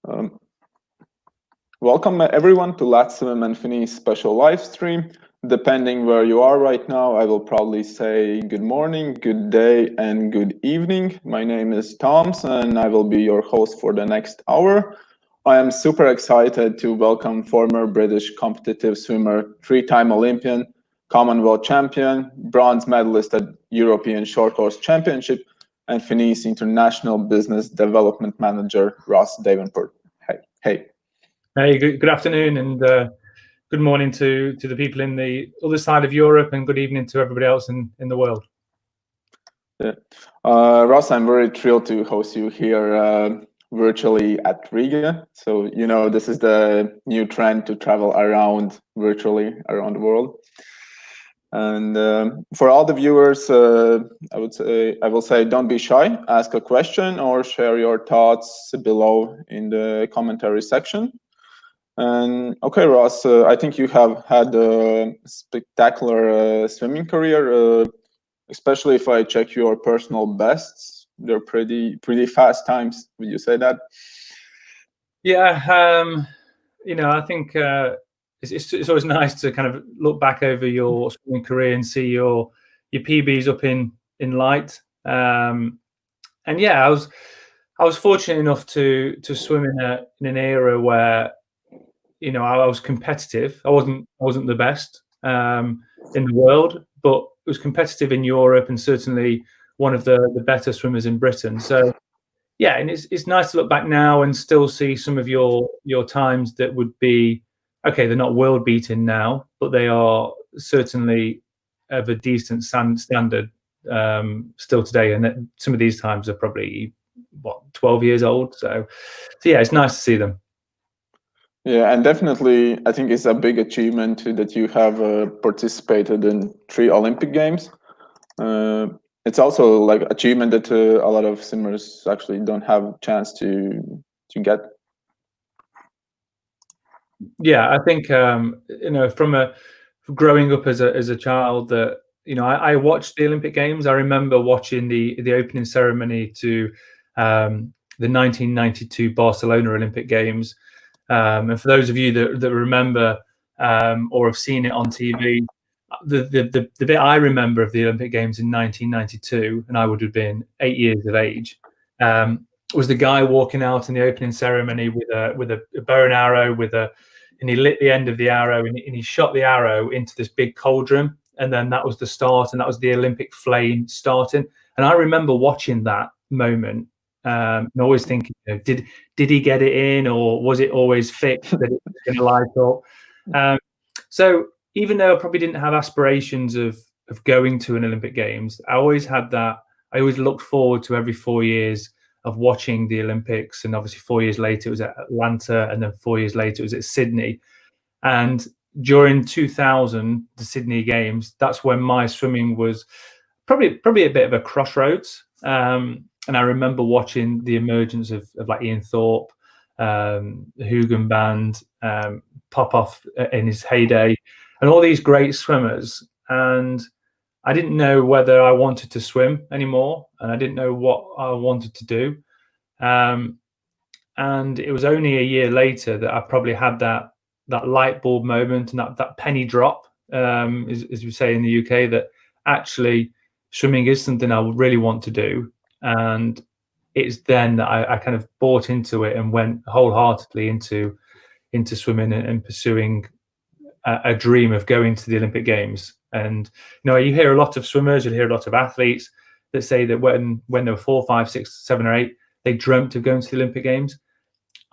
Um, Welcome everyone to Latswim and Finis Special live stream. Depending where you are right now, I will probably say good morning, good day, and good evening. My name is Toms, and I will be your host for the next hour. I am super excited to welcome former British competitive swimmer, three-time Olympian, Commonwealth champion, bronze medalist at European Short Course Championship, and Finis International Business Development Manager, Ross Davenport. Hey. Hey, good afternoon, and good morning to the people in the other side of Europe, and good evening to everybody else in the world. Yeah. Ross, I'm very thrilled to host you here virtually at Riga. So, you know, this is the new trend to travel around virtually around the world. And for all the viewers, I will say, don't be shy. Ask a question or share your thoughts below in the commentary section. And okay, Ross, I think you have had a spectacular swimming career, especially if I check your personal bests. They're pretty fast times. Would you say that? Yeah, you know, I think it's always nice to kind of look back over your swimming career and see your PBs up in light. And yeah, I was fortunate enough to swim in an era where, you know, I was competitive. I wasn't the best in the world, but it was competitive in Europe and certainly one of the better swimmers in Britain. So yeah, and it's nice to look back now and still see some of your times that would be okay. They're not world beaten now, but they are certainly of a decent standard still today. And some of these times are probably 12 years old. So yeah, it's nice to see them. Yeah, and definitely, I think it's a big achievement that you have participated in 3 Olympic Games. It's also like achievement that a lot of swimmers actually don't have a chance to get. Yeah, I think you know, from growing up as a child, that you know, I watched the Olympic Games. I remember watching the opening ceremony to the 1992 Barcelona Olympic Games. And for those of you that remember or have seen it on TV, the bit I remember of the Olympic Games in 1992, and I would have been 8 years of age, was the guy walking out in the opening ceremony with a bow and arrow and he lit the end of the arrow and he shot the arrow into this big cauldron, and then that was the start, and that was the Olympic flame starting. And I remember watching that moment and always thinking, you know, did he get it in, or was it always fixed that it was going to light up? So even though I probably didn't have aspirations of going to an Olympic Games, I always had that. I always looked forward to every 4 years of watching the Olympics, and obviously 4 years later it was at Atlanta, and then 4 years later it was at Sydney. And during 2000, the Sydney Games, that's when my swimming was probably a bit of a crossroads. And I remember watching the emergence of like Ian Thorpe, Hugen Band, Popov in his heyday, and all these great swimmers. And I didn't know whether I wanted to swim anymore, and I didn't know what I wanted to do. And it was only a year later that I probably had that light bulb moment and that penny drop, as we say in the UK, that actually swimming is something I really want to do. And it's then that I kind of bought into it and went wholeheartedly into swimming and pursuing a dream of going to the Olympic Games. And you know, you hear a lot of swimmers, you hear a lot of athletes that say that when they were 4, 5, 6, 7, or 8, they dreamt of going to the Olympic Games.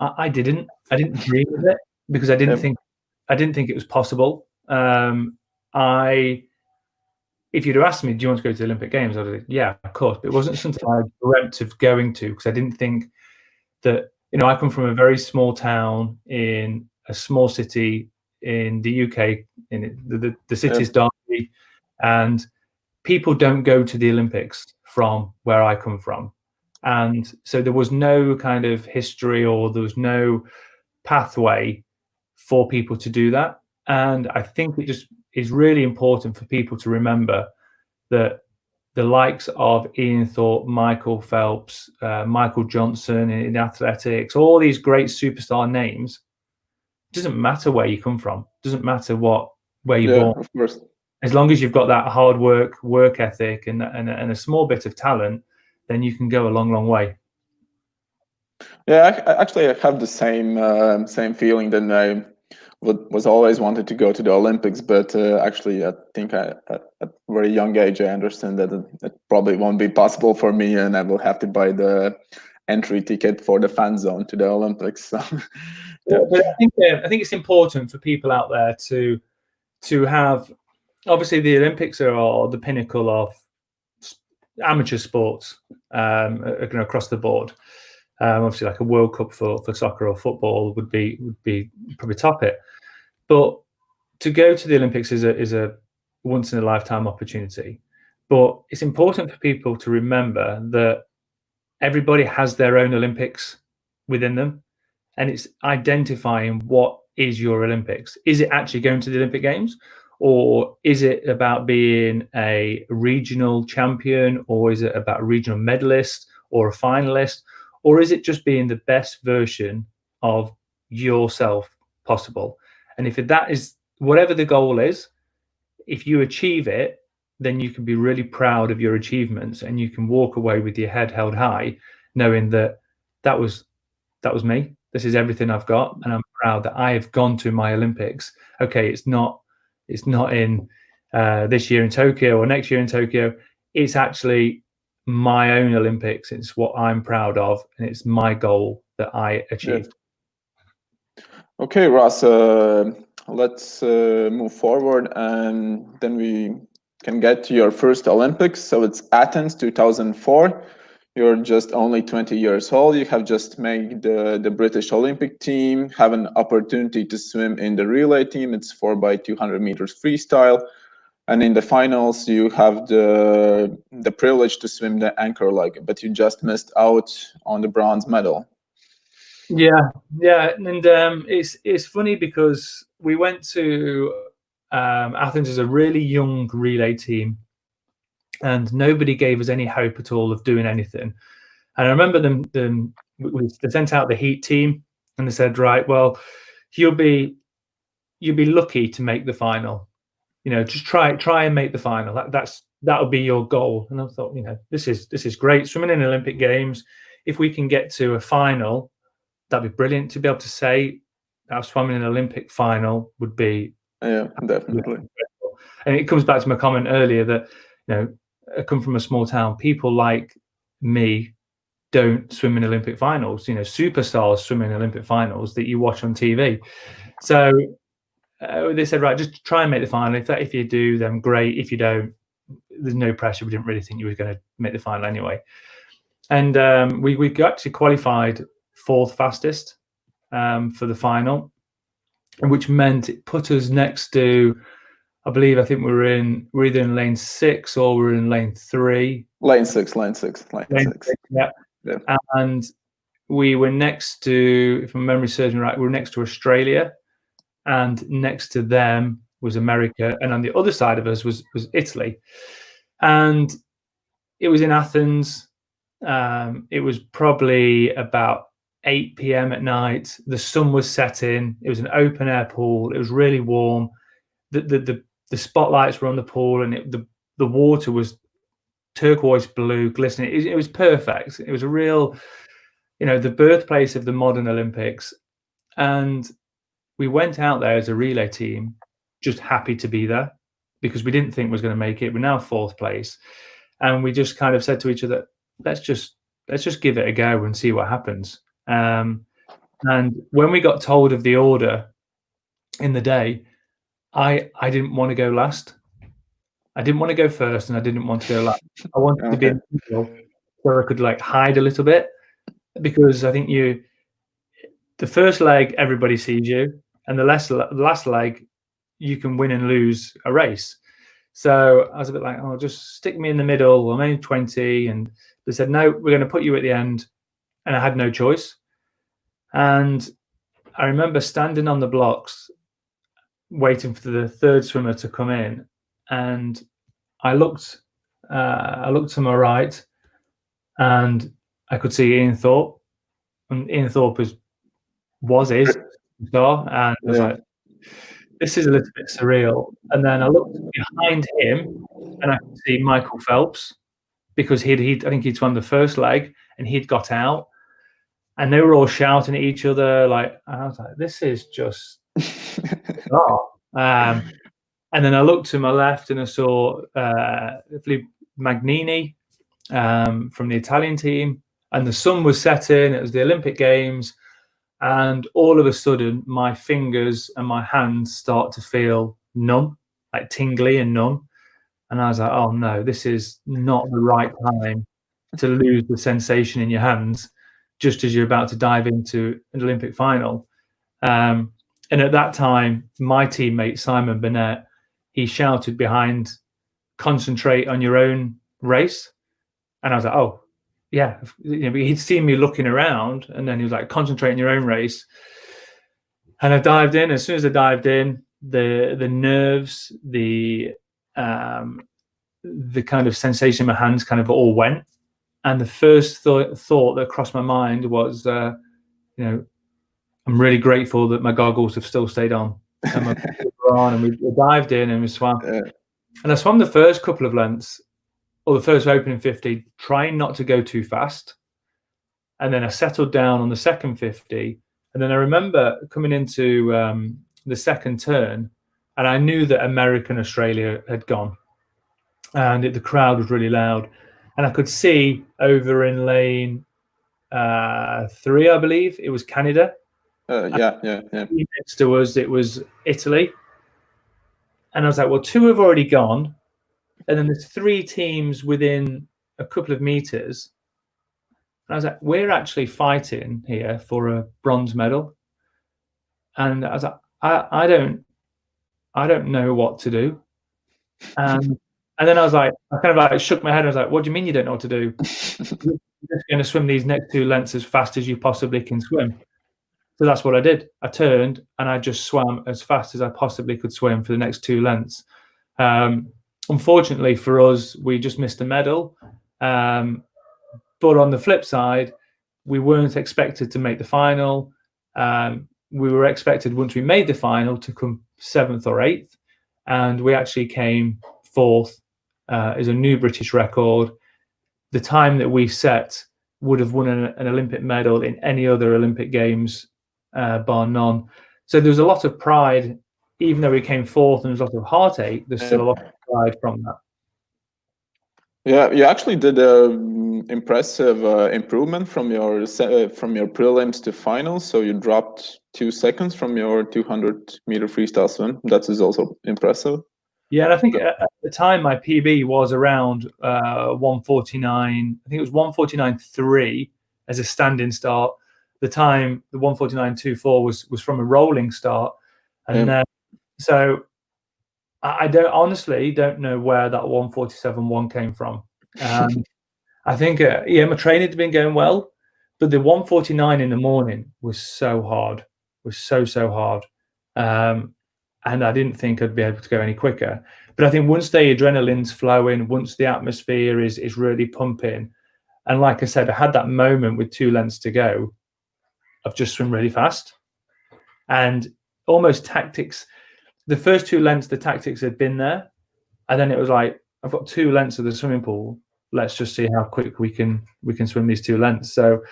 I didn't dream of it because I didn't think it was possible. If you'd have asked me, do you want to go to the Olympic Games? I'd have said, yeah, of course. But it wasn't something I dreamt of going to, because I didn't think that, you know, I come from a very small town in a small city in the UK, in the city's Derby, and people don't go to the Olympics from where I come from. And so there was no kind of history, or there was no pathway for people to do that. And I think it just is really important for people to remember that the likes of Ian Thorpe, Michael Phelps, Michael Johnson in athletics, all these great superstar names. It doesn't matter where you come from. It doesn't matter where you're born. Of course. As long as you've got that hard work ethic, and a small bit of talent, then you can go a long, long way. Yeah, actually, I have the same feeling that I was always wanted to go to the Olympics, but actually, I think at a very young age, I understand that it probably won't be possible for me, and I will have to buy the entry ticket for the fan zone to the Olympics. So, yeah. But I think it's important for people out there to have. Obviously, the Olympics are the pinnacle of amateur sports across the board. Obviously, like a World Cup for soccer or football would be probably top it. But to go to the Olympics is a once in a lifetime opportunity. But it's important for people to remember that everybody has their own Olympics within them, and it's identifying what is your Olympics. Is it actually going to the Olympic Games? Or is it about being a regional champion? Or is it about a regional medalist or a finalist? Or is it just being the best version of yourself possible? And if that is whatever the goal is, if you achieve it, then you can be really proud of your achievements, and you can walk away with your head held high, knowing that that was me. This is everything I've got, and I'm proud that I have gone to my Olympics. Okay, it's not in this year in Tokyo or next year in Tokyo. It's actually my own Olympics. It's what I'm proud of, and it's my goal that I achieved. Yeah. Okay, Ross, let's move forward, and then we can get to your first Olympics. So it's Athens 2004. You're just only 20 years old. You have just made the British Olympic team, have an opportunity to swim in the relay team. It's 4x200 meters freestyle. And in the finals, you have the privilege to swim the anchor leg, but you just missed out on the bronze medal. Yeah, and it's funny because we went to Athens as a really young relay team, and nobody gave us any hope at all of doing anything. And I remember they sent out the heat team, and they said, right, well, you'll be lucky to make the final. Just try and make the final. That'll be your goal. And I thought, this is great. Swimming in Olympic Games, if we can get to a final, that'd be brilliant. To be able to say I've swum in an Olympic final would be definitely. And it comes back to my comment earlier that I come from a small town. People like me don't swim in Olympic finals. Superstars swim in Olympic finals that you watch on TV. So they said, right, just try and make the final. If you do, then great. If you don't, there's no pressure. We didn't really think you were going to make the final anyway. And we actually qualified fourth fastest for the final, which meant it put us next to, I think we're either in lane 6 or we're in lane 3. Lane six. Yeah. And we were next to, if my memory serves me right, we were next to Australia, and next to them was America, and on the other side of us was Italy. And it was in Athens. It was probably about 8 p.m. at night. The sun was setting. It was an open air pool. It was really warm. The spotlights were on the pool, and the water was turquoise blue, glistening. It was perfect. It was a real, the birthplace of the modern Olympics. And we went out there as a relay team, just happy to be there, because we didn't think we was going to make it. We're now 4th place, and we just kind of said to each other, let's just give it a go and see what happens. And when we got told of the order in the day, I didn't want to go last. I didn't want to go first, and I didn't want to go last. I wanted to be in the middle where I could hide a little bit, because I think the first leg everybody sees you, and the last leg you can win and lose a race. So I was a bit like, just stick me in the middle. I'm only 20, and they said, no, we're going to put you at the end, and I had no choice. And I remember standing on the blocks, waiting for the 3rd swimmer to come in, and I looked I looked to my right, and I could see Ian Thorpe, and Ian Thorpe is star, and I was like, this is a little bit surreal. And then I looked behind him, and I could see Michael Phelps, because I think he'd swum the first leg, and he'd got out, and they were all shouting at each other. Like, I was like, this is just bizarre. And then I looked to my left, and I saw Magnini from the Italian team, and the sun was setting. It was the Olympic Games, and all of a sudden, my fingers and my hands start to feel numb, like tingly and numb. And I was like, oh no, this is not the right time to lose the sensation in your hands just as you're about to dive into an Olympic final. And at that time, my teammate, Simon Burnett, he shouted behind, concentrate on your own race. And I was like, oh, yeah. He'd seen me looking around, and then he was like, concentrate on your own race. And I dived in. As soon as I dived in, the nerves, the kind of sensation in my hands kind of all went. And the first thought that crossed my mind was, I'm really grateful that my goggles have still stayed on. And we dived in and we swam. And I swam the first couple of lengths, or the first opening 50, trying not to go too fast. And then I settled down on the second 50. And then I remember coming into the second turn, and I knew that America and Australia had gone. And the crowd was really loud. And I could see over in lane 3, I believe, it was Canada. Next to us, it was Italy. And I was like, well, 2 have already gone. And then there's 3 teams within a couple of meters. And I was like, we're actually fighting here for a bronze medal. And I was like, I don't know what to do. And then I was like, I kind of like shook my head. I was like, what do you mean you don't know what to do? You're just going to swim these next 2 lengths as fast as you possibly can swim. So that's what I did. I turned and I just swam as fast as I possibly could swim for the next 2 lengths. Unfortunately for us, we just missed a medal. But on the flip side, we weren't expected to make the final. We were expected, once we made the final, to come 7th or 8th. And we actually came 4th as a new British record. The time that we set would have won an Olympic medal in any other Olympic Games, bar none. So there was a lot of pride, even though we came 4th and there was a lot of heartache, there's still a lot of pride from that. Yeah, you actually did an impressive improvement from your prelims to finals. So you dropped 2 seconds from your 200-meter freestyle swim. That is also impressive. Yeah, and I think at the time my PB was around 149. I think it was 149.3 as a standing start. The time, the 149.24 was from a rolling start, and so I honestly don't know where that 147.1 came from. I think my training had been going well, but the 149 in the morning was so hard, so hard. And I didn't think I'd be able to go any quicker. But I think once the adrenaline's flowing, once the atmosphere is really pumping, and like I said, I had that moment with 2 lengths to go of just swim really fast. And almost tactics, the first 2 lengths, the tactics had been there. And then it was like, I've got 2 lengths of the swimming pool. Let's just see how quick we can swim these 2 lengths. So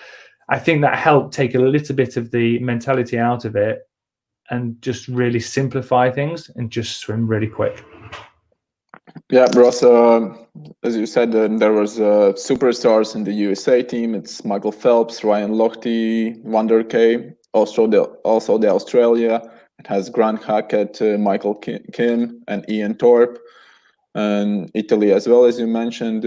I think that helped take a little bit of the mentality out of it, and just really simplify things and just swim really quick. Yeah, Ross, as you said, there was superstars in the USA team. It's Michael Phelps, Ryan Lochte, Wander K. Also the Australia. It has Grant Hackett, Michael Kim, and Ian Thorpe. And Italy as well, as you mentioned.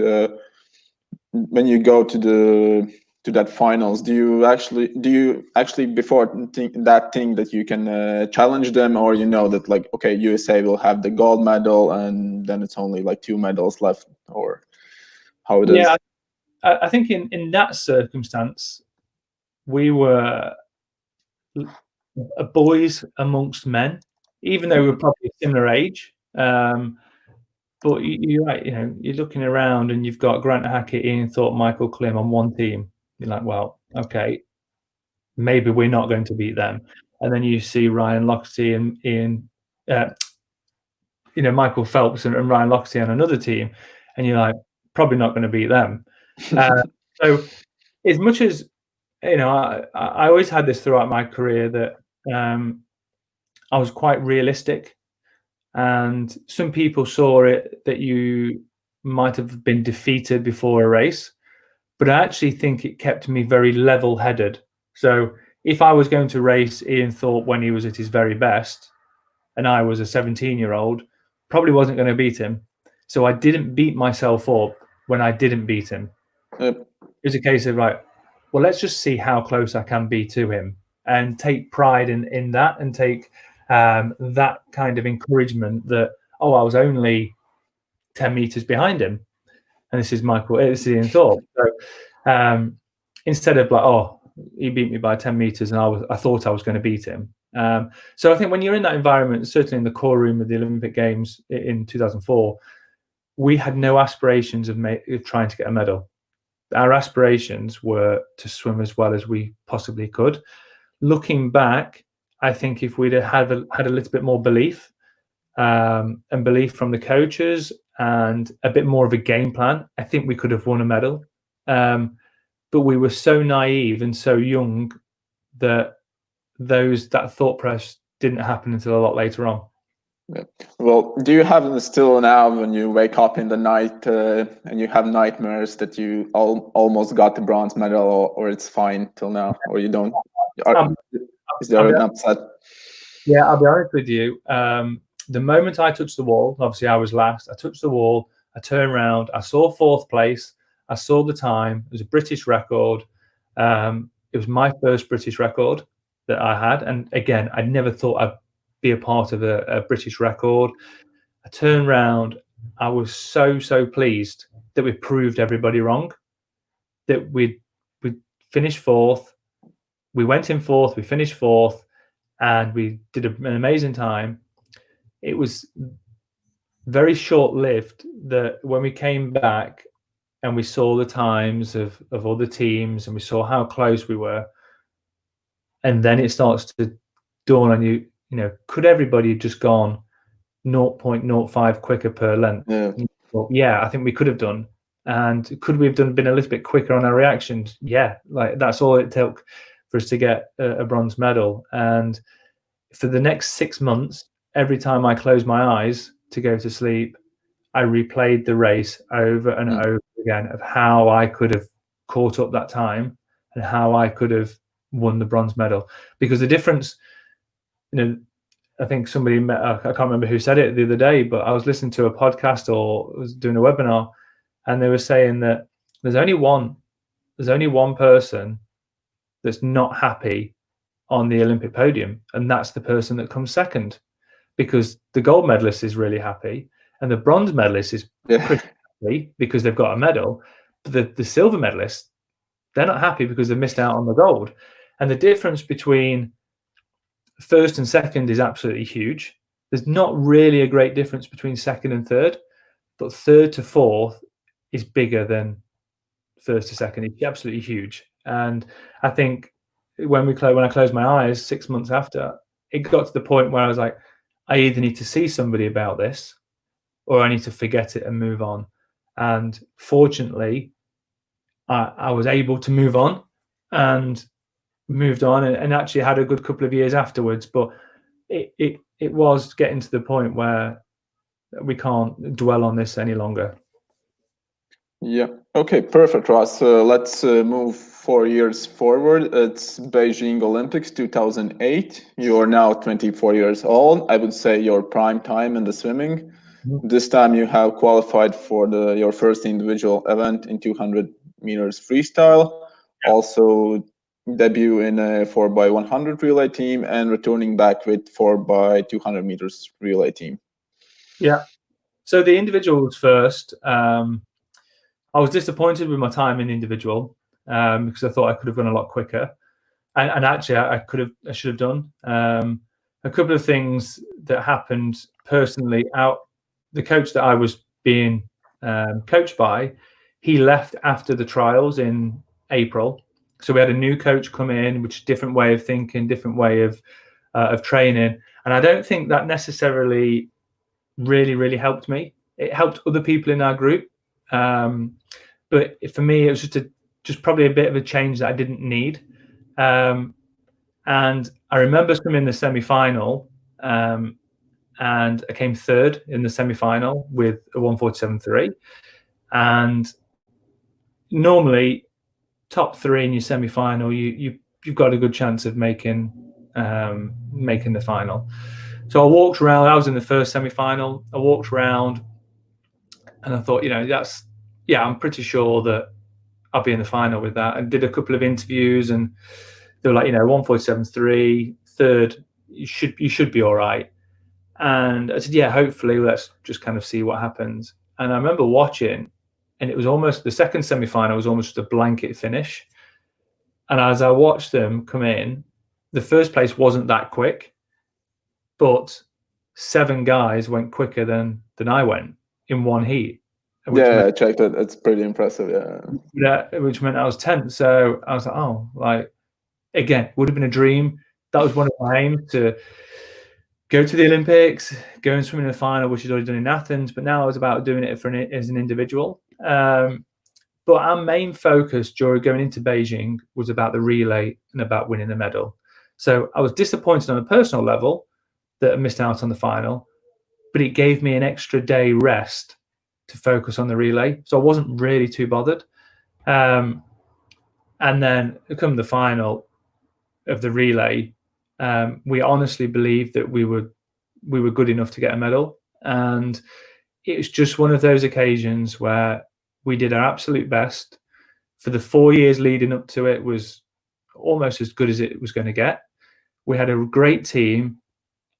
When you go to that finals, do you actually before think that you can challenge them, or you know that like, okay, USA will have the gold medal and then it's only like 2 medals left, or how it is? Yeah, I think in that circumstance, we were boys amongst men, even though we were probably a similar age. But you're right, you're looking around and you've got Grant Hackett, Ian Thorpe, Michael Klim on one team. You're like, well, okay, maybe we're not going to beat them. And then you see Ryan Lochte and Ian, Michael Phelps and Ryan Lochte on another team, and you're like, probably not going to beat them. So as much as, I always had this throughout my career that I was quite realistic. And some people saw it that you might have been defeated before a race, but I actually think it kept me very level-headed. So if I was going to race Ian Thorpe when he was at his very best, and I was a 17-year-old, probably wasn't going to beat him. So I didn't beat myself up when I didn't beat him. Yep. It's a case of well, let's just see how close I can be to him, and take pride in that, and take that kind of encouragement that, I was only 10 meters behind him, and this is Ian Thorpe. So instead of he beat me by 10 meters and I thought I was going to beat him. So I think when you're in that environment, certainly in the core room of the Olympic Games in 2004, we had no aspirations of trying to get a medal. Our aspirations were to swim as well as we possibly could. Looking back, I think if we'd had a little bit more belief, and belief from the coaches, and a bit more of a game plan, I think we could have won a medal. But we were so naive and so young that that thought process didn't happen until a lot later on. Yeah. Well, do you have still now, when you wake up in the night and you have nightmares that you almost got the bronze medal, or it's fine till now, or you don't? Is there an upset? Yeah, I'll be honest with you. The moment I touched the wall, obviously I was last. I touched the wall. I turned around. I saw 4th place. I saw the time. It was a British record. It was my first British record that I had, and again, I never thought I'd be a part of a British record. I turned around. I was so pleased that we proved everybody wrong. That we finished 4th. We went in 4th. We finished 4th, and we did an amazing time. It was very short-lived that when we came back and we saw the times of other teams and we saw how close we were, and then it starts to dawn on you, could everybody have just gone 0.05 quicker per length? Yeah. Well, yeah, I think we could have done. And could we have been a little bit quicker on our reactions? Yeah, that's all it took for us to get a bronze medal. And for the next 6 months, every time I closed my eyes to go to sleep, I replayed the race over and over again of how I could have caught up that time and how I could have won the bronze medal. Because the difference, I think somebody I can't remember who said it the other day, but I was listening to a podcast or was doing a webinar, and they were saying that there's only one person that's not happy on the Olympic podium, and that's the person that comes second, because the gold medalist is really happy and the bronze medalist is pretty happy because they've got a medal. But the silver medalist, they're not happy because they've missed out on the gold. And the difference between first and second is absolutely huge. There's not really a great difference between second and third, but third to 4th is bigger than first to second. It's absolutely huge. And I think when I closed my eyes 6 months after, it got to the point where I was like, I either need to see somebody about this or I need to forget it and move on. And fortunately, I was able to move on and moved on, and actually had a good couple of years afterwards. But it was getting to the point where we can't dwell on this any longer. Yeah. Okay, perfect, Ross. Let's move 4 years forward. It's Beijing Olympics 2008. You are now 24 years old. I would say your prime time in the swimming. This time you have qualified for your first individual event in 200 meters freestyle. Yeah. Also debut in a 4x100 relay team, and returning back with 4x200 meters relay team. Yeah. So the individual was first. I was disappointed with my time in individual because I thought I could have gone a lot quicker, and actually I should have done. A couple of things that happened personally. The coach that I was being coached by, he left after the trials in April. So we had a new coach come in, which is a different way of thinking, different way of training. And I don't think that necessarily really helped me. It helped other people in our group. But for me, it was just probably a bit of a change that I didn't need. And I remember swimming the semi-final, and I came third in the semi-final with a 1:47.3. And normally, top three in your semi-final, you've got a good chance of making the final. So I walked around. I was in the first semi-final. I walked around, and I thought, I'm pretty sure that I'll be in the final with that. And did a couple of interviews, and they were like, 1:47.3, third, you should be all right. And I said, yeah, hopefully, let's just kind of see what happens. And I remember watching, and it was almost, the second semi-final was almost a blanket finish. And as I watched them come in, the first place wasn't that quick, but 7 guys went quicker than I went in one heat. Yeah, I checked it. It's pretty impressive. Yeah, which meant I was 10th. So I was like, again, would have been a dream. That was one of my aims, to go to the Olympics, go and swim in the final, which is already done in Athens. But now I was about doing it as an individual. But our main focus during going into Beijing was about the relay and about winning the medal. So I was disappointed on a personal level that I missed out on the final, but it gave me an extra day rest to focus on the relay. So I wasn't really too bothered. And then come the final of the relay, we honestly believed that we were good enough to get a medal. And it was just one of those occasions where we did our absolute best. For the 4 years leading up to it was almost as good as it was going to get. We had a great team,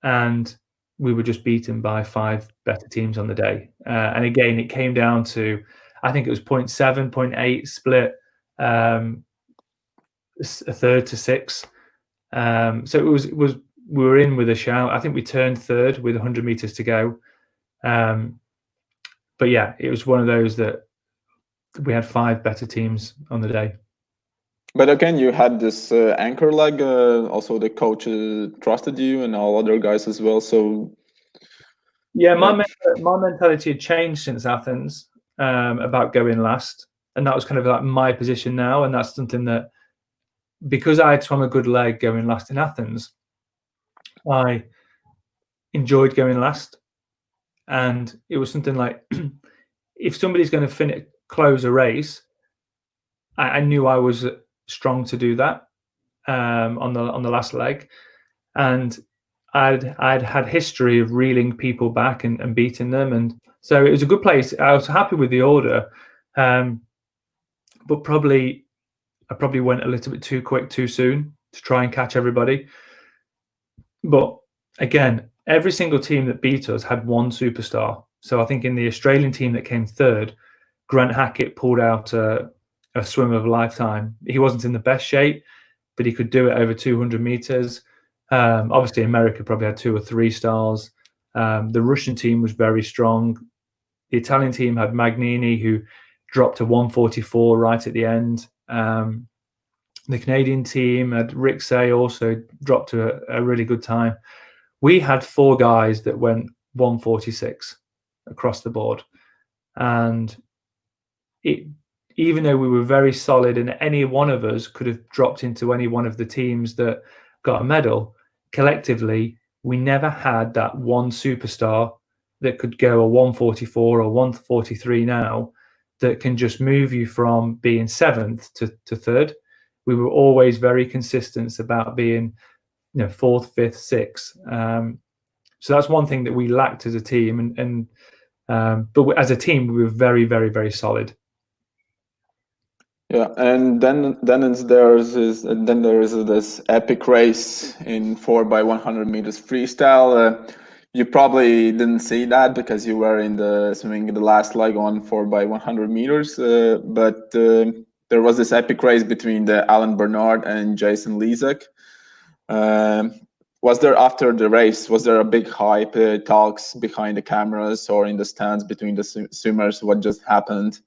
and we were just beaten by 5 better teams on the day. And again, it came down to, I think it was 0.7, 0.8 split, a third to 6. So it was we were in with a shout. I think we turned third with 100 meters to go. But yeah, it was one of those that we had 5 better teams on the day. But again, you had this anchor leg. Also, the coach trusted you, and all other guys as well. So yeah, my mentality had changed since Athens, about going last, and that was kind of like my position now. And that's something that, because I had swum a good leg going last in Athens, I enjoyed going last. And it was something like, if somebody's going to close a race, I knew I was strong to do that on the last leg. And I'd had history of reeling people back and beating them, and so it was a good place. I was happy with the order, but I probably went a little bit too quick too soon to try and catch everybody. But again, every single team that beat us had one superstar. So I think in the Australian team that came third, Grant Hackett pulled out a swim of a lifetime. He wasn't in the best shape, but he could do it over 200 meters. Obviously, America probably had 2 or 3 stars. The Russian team was very strong. The Italian team had Magnini, who dropped to 1:44 right at the end. The Canadian team had Rick Say, also dropped to a really good time. We had 4 guys that went 1:46 across the board. And even though we were very solid, and any one of us could have dropped into any one of the teams that got a medal, collectively, we never had that one superstar that could go a 1:44 or 1:43 now that can just move you from being 7th to 3rd. We were always very consistent about being 4th, 5th, 6th. So that's one thing that we lacked as a team. But as a team, we were very, very, very solid. Yeah, and then there is this epic race in 4x100 meters freestyle. You probably didn't see that because you were swimming the last leg on 4x100 meters. But there was this epic race between Alan Bernard and Jason Lezak. was there after the race? Was there a big hype, talks behind the cameras or in the stands between the swimmers? What just happened?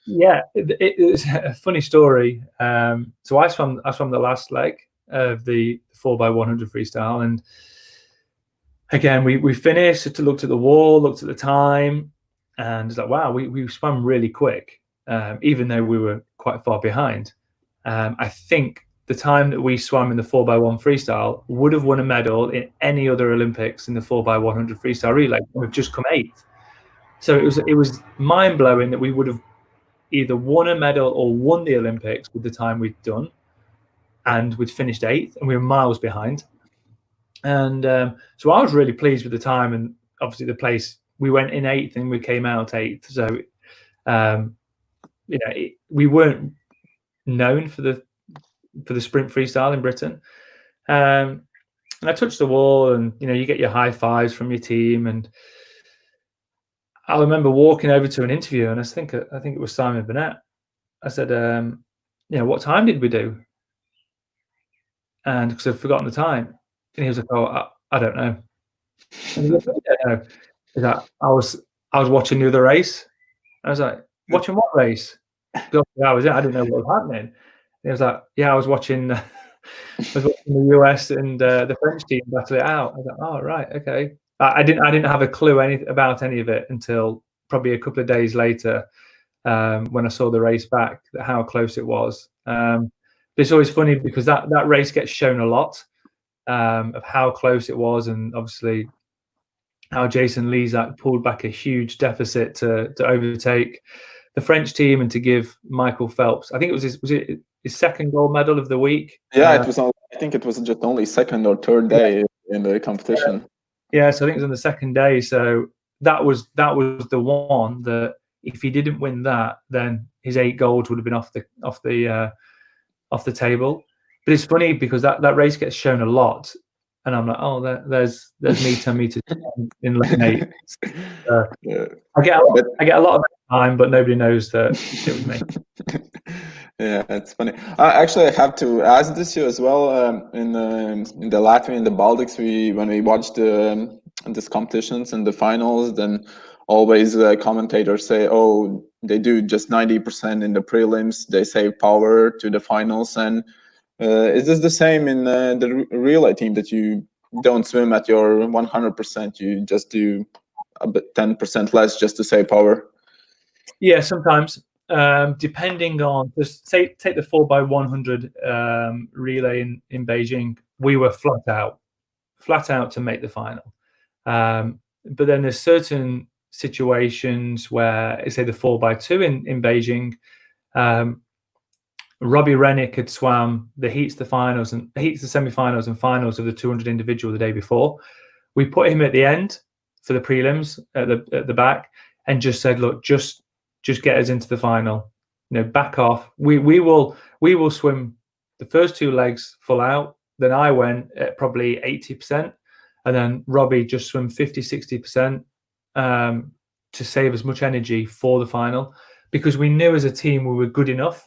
Yeah, it was a funny story. So I swam the last leg of the 4x100 freestyle, and again we finished, looked at the wall, looked at the time, and it's like, wow, we swam really quick, even though we were quite far behind. I think the time that we swam in the 4x1 freestyle would have won a medal in any other Olympics in the 4x100 freestyle relay. We've just come 8th, so it was mind blowing that we would have either won a medal or won the Olympics with the time we'd done, and we'd finished 8th, and we were miles behind. And so I was really pleased with the time, and obviously the place we went in 8th and we came out 8th. So we weren't known for the sprint freestyle in Britain. And I touched the wall, and you get your high fives from your team. And I remember walking over to an interview, and I think it was Simon Burnett. I said, what time did we do? And because I'd forgotten the time, and he was like, "Oh, I don't know." And he was like, "I don't know." He's like, I was watching the other race. I was like, "Watching what race?" I didn't know what was happening. And he was like, "Yeah, I was watching the US and the French team battle it out." I was like, "Oh, right, okay." I didn't have a clue about any of it until probably a couple of days later, when I saw the race back, how close it was. But it's always funny because that race gets shown a lot, of how close it was, and obviously how Jason Lezak pulled back a huge deficit to overtake the French team and to give Michael Phelps, I think it was his second gold medal of the week. Yeah, it was. I think it was just only second or third day in the competition. Yeah, so I think it was on the second day. So that was the one that if he didn't win that, then his 8 golds would have been off the table. But it's funny because that race gets shown a lot, and I'm like, oh, there's me 10 meters in lane 8. Yeah. I get a lot of time, but nobody knows that it was me. Yeah, it's funny. Actually, I have to ask this year as well. In the Latvian and the Baltics, when we watched these competitions and the finals, then always commentators say, "Oh, they do just 90% in the prelims. They save power to the finals." And is this the same in the relay team, that you don't swim at your 100%? You just do a bit 10% less just to save power? Yeah, sometimes. Depending on, just take the 4x100 relay in Beijing, we were flat out to make the final. But then there's certain situations where, say, the 4x2 in Beijing, Robbie Rennick had swam the heats, the semi-finals and finals of the 200 individual the day before. We put him at the end for the prelims at the back, and just said, "Look, just get us into the final. Back off. We will swim the first 2 legs full out." Then I went at probably 80%, and then Robbie just swim 50-60% to save as much energy for the final, because we knew as a team we were good enough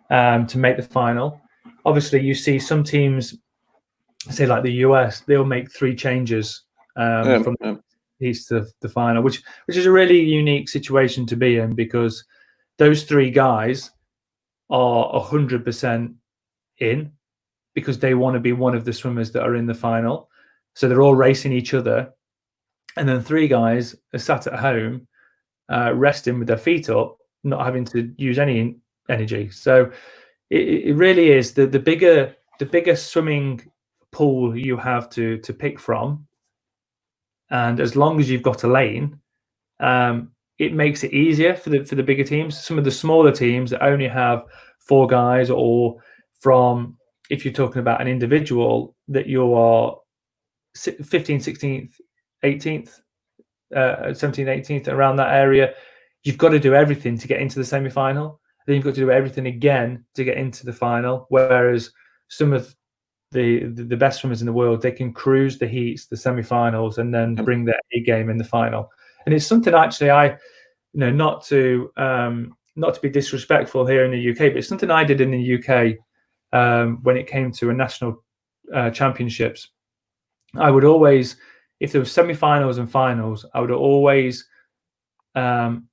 to make the final. Obviously, you see some teams, say like the US, they'll make 3 changes from heats to the final, which is a really unique situation to be in, because those 3 guys are 100% in, because they want to be one of the swimmers that are in the final. So they're all racing each other, and then 3 guys are sat at home resting with their feet up, not having to use any energy. So it really is the bigger swimming pool you have to pick from. And as long as you've got a lane, it makes it easier for the bigger teams. Some of the smaller teams that only have 4 guys, or from, if you're talking about an individual, that you are 15th, 16th, 18th, 17th, 18th, around that area, you've got to do everything to get into the semi-final. Then you've got to do everything again to get into the final. Whereas some of the best swimmers in the world, they can cruise the heats, the semi-finals, and then bring their A game in the final. And it's something actually not to be disrespectful here in the UK, but it's something I did in the UK when it came to a national championships. I would always, if there were semi-finals and finals, I would always, in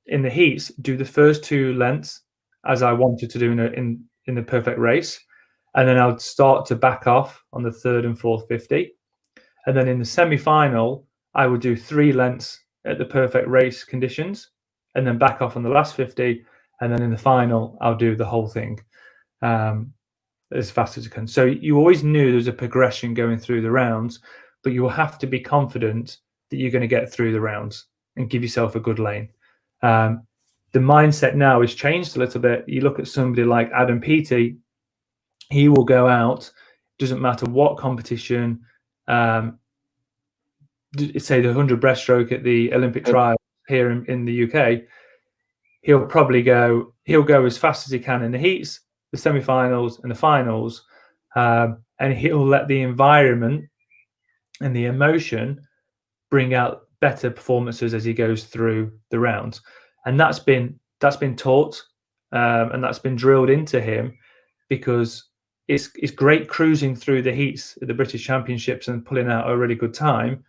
the heats, do the first 2 lengths as I wanted to do in the perfect race, and then I would start to back off on the 3rd and 4th 50, and then in the semi-final I would do 3 lengths at the perfect race conditions, and then back off on the last 50, and then in the final I'll do the whole thing as fast as I can. So you always knew there was a progression going through the rounds, but you will have to be confident that you're going to get through the rounds and give yourself a good lane. The mindset now has changed a little bit. You look at somebody like Adam Peaty, he will go out, doesn't matter what competition, say the 100 breaststroke at the Olympic trials here in the UK, he'll go as fast as he can in the heats, the semi-finals and the finals, and he'll let the environment and the emotion bring out better performances as he goes through the rounds. And that's been taught, and that's been drilled into him, because it's great cruising through the heats at the British Championships and pulling out a really good time,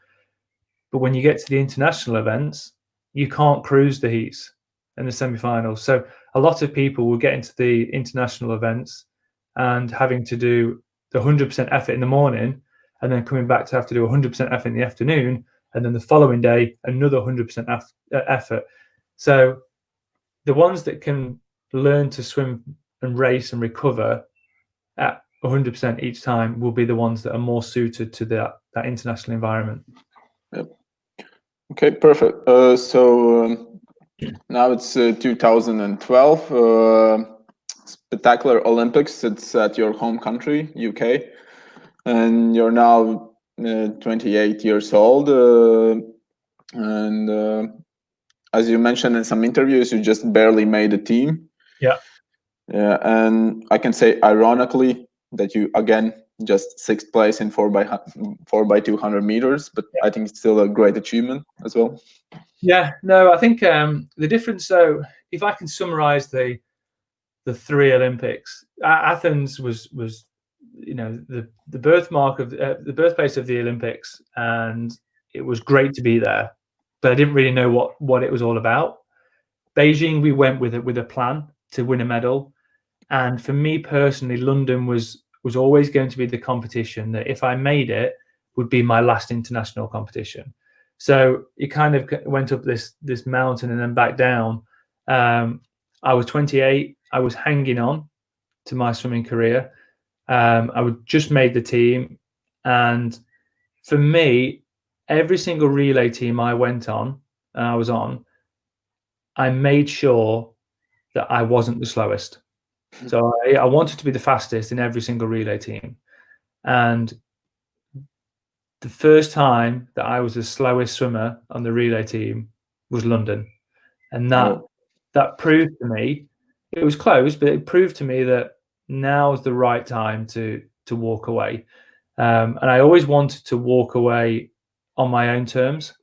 but when you get to the international events, you can't cruise the heats and the semi-finals. So a lot of people will get into the international events and having to do the 100% effort in the morning, and then coming back to have to do 100% effort in the afternoon, and then the following day another 100% effort. So the ones that can learn to swim and race and recover at 100% each time will be the ones that are more suited to that international environment. Yep. Okay, perfect. Now it's 2012, Spectacular Olympics. It's at your home country, UK, and you're now 28 years old. And as you mentioned in some interviews, you just barely made the team. Yeah. Yeah, and I can say ironically that you again just 6th place in 4x200 meters, but I think it's still a great achievement as well. Yeah, no, I think the difference. So, if I can summarize the 3 Olympics, Athens was the birthmark of the birthplace of the Olympics, and it was great to be there, but I didn't really know what it was all about. Beijing, we went with a plan to win a medal, and for me personally, London was always going to be the competition that, if I made it, would be my last international competition. So you kind of went up this mountain and then back down. I was 28. I was hanging on to my swimming career. I would just made the team, and for me, every single relay team I went on and I was on, I made sure that I wasn't the slowest. So I wanted to be the fastest in every single relay team. And the first time that I was the slowest swimmer on the relay team was London. And that proved to me, it was close, but it proved to me that now is the right time to walk away. And I always wanted to walk away on my own terms.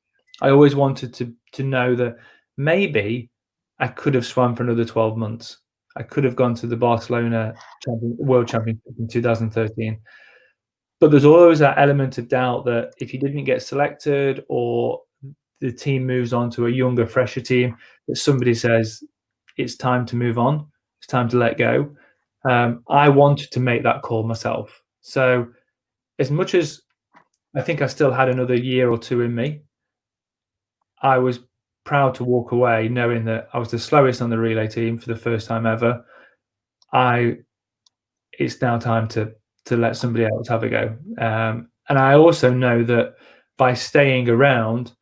I always wanted to know that maybe I could have swum for another 12 months. I could have gone to the Barcelona World Championship in 2013. But there's always that element of doubt that if you didn't get selected, or the team moves on to a younger, fresher team, that somebody says it's time to move on, it's time to let go. I wanted to make that call myself. So as much as I think I still had another year or 2 in me, I was proud to walk away knowing that I was the slowest on the relay team for the first time ever. It's now time to let somebody else have a go. And I also know that by staying around,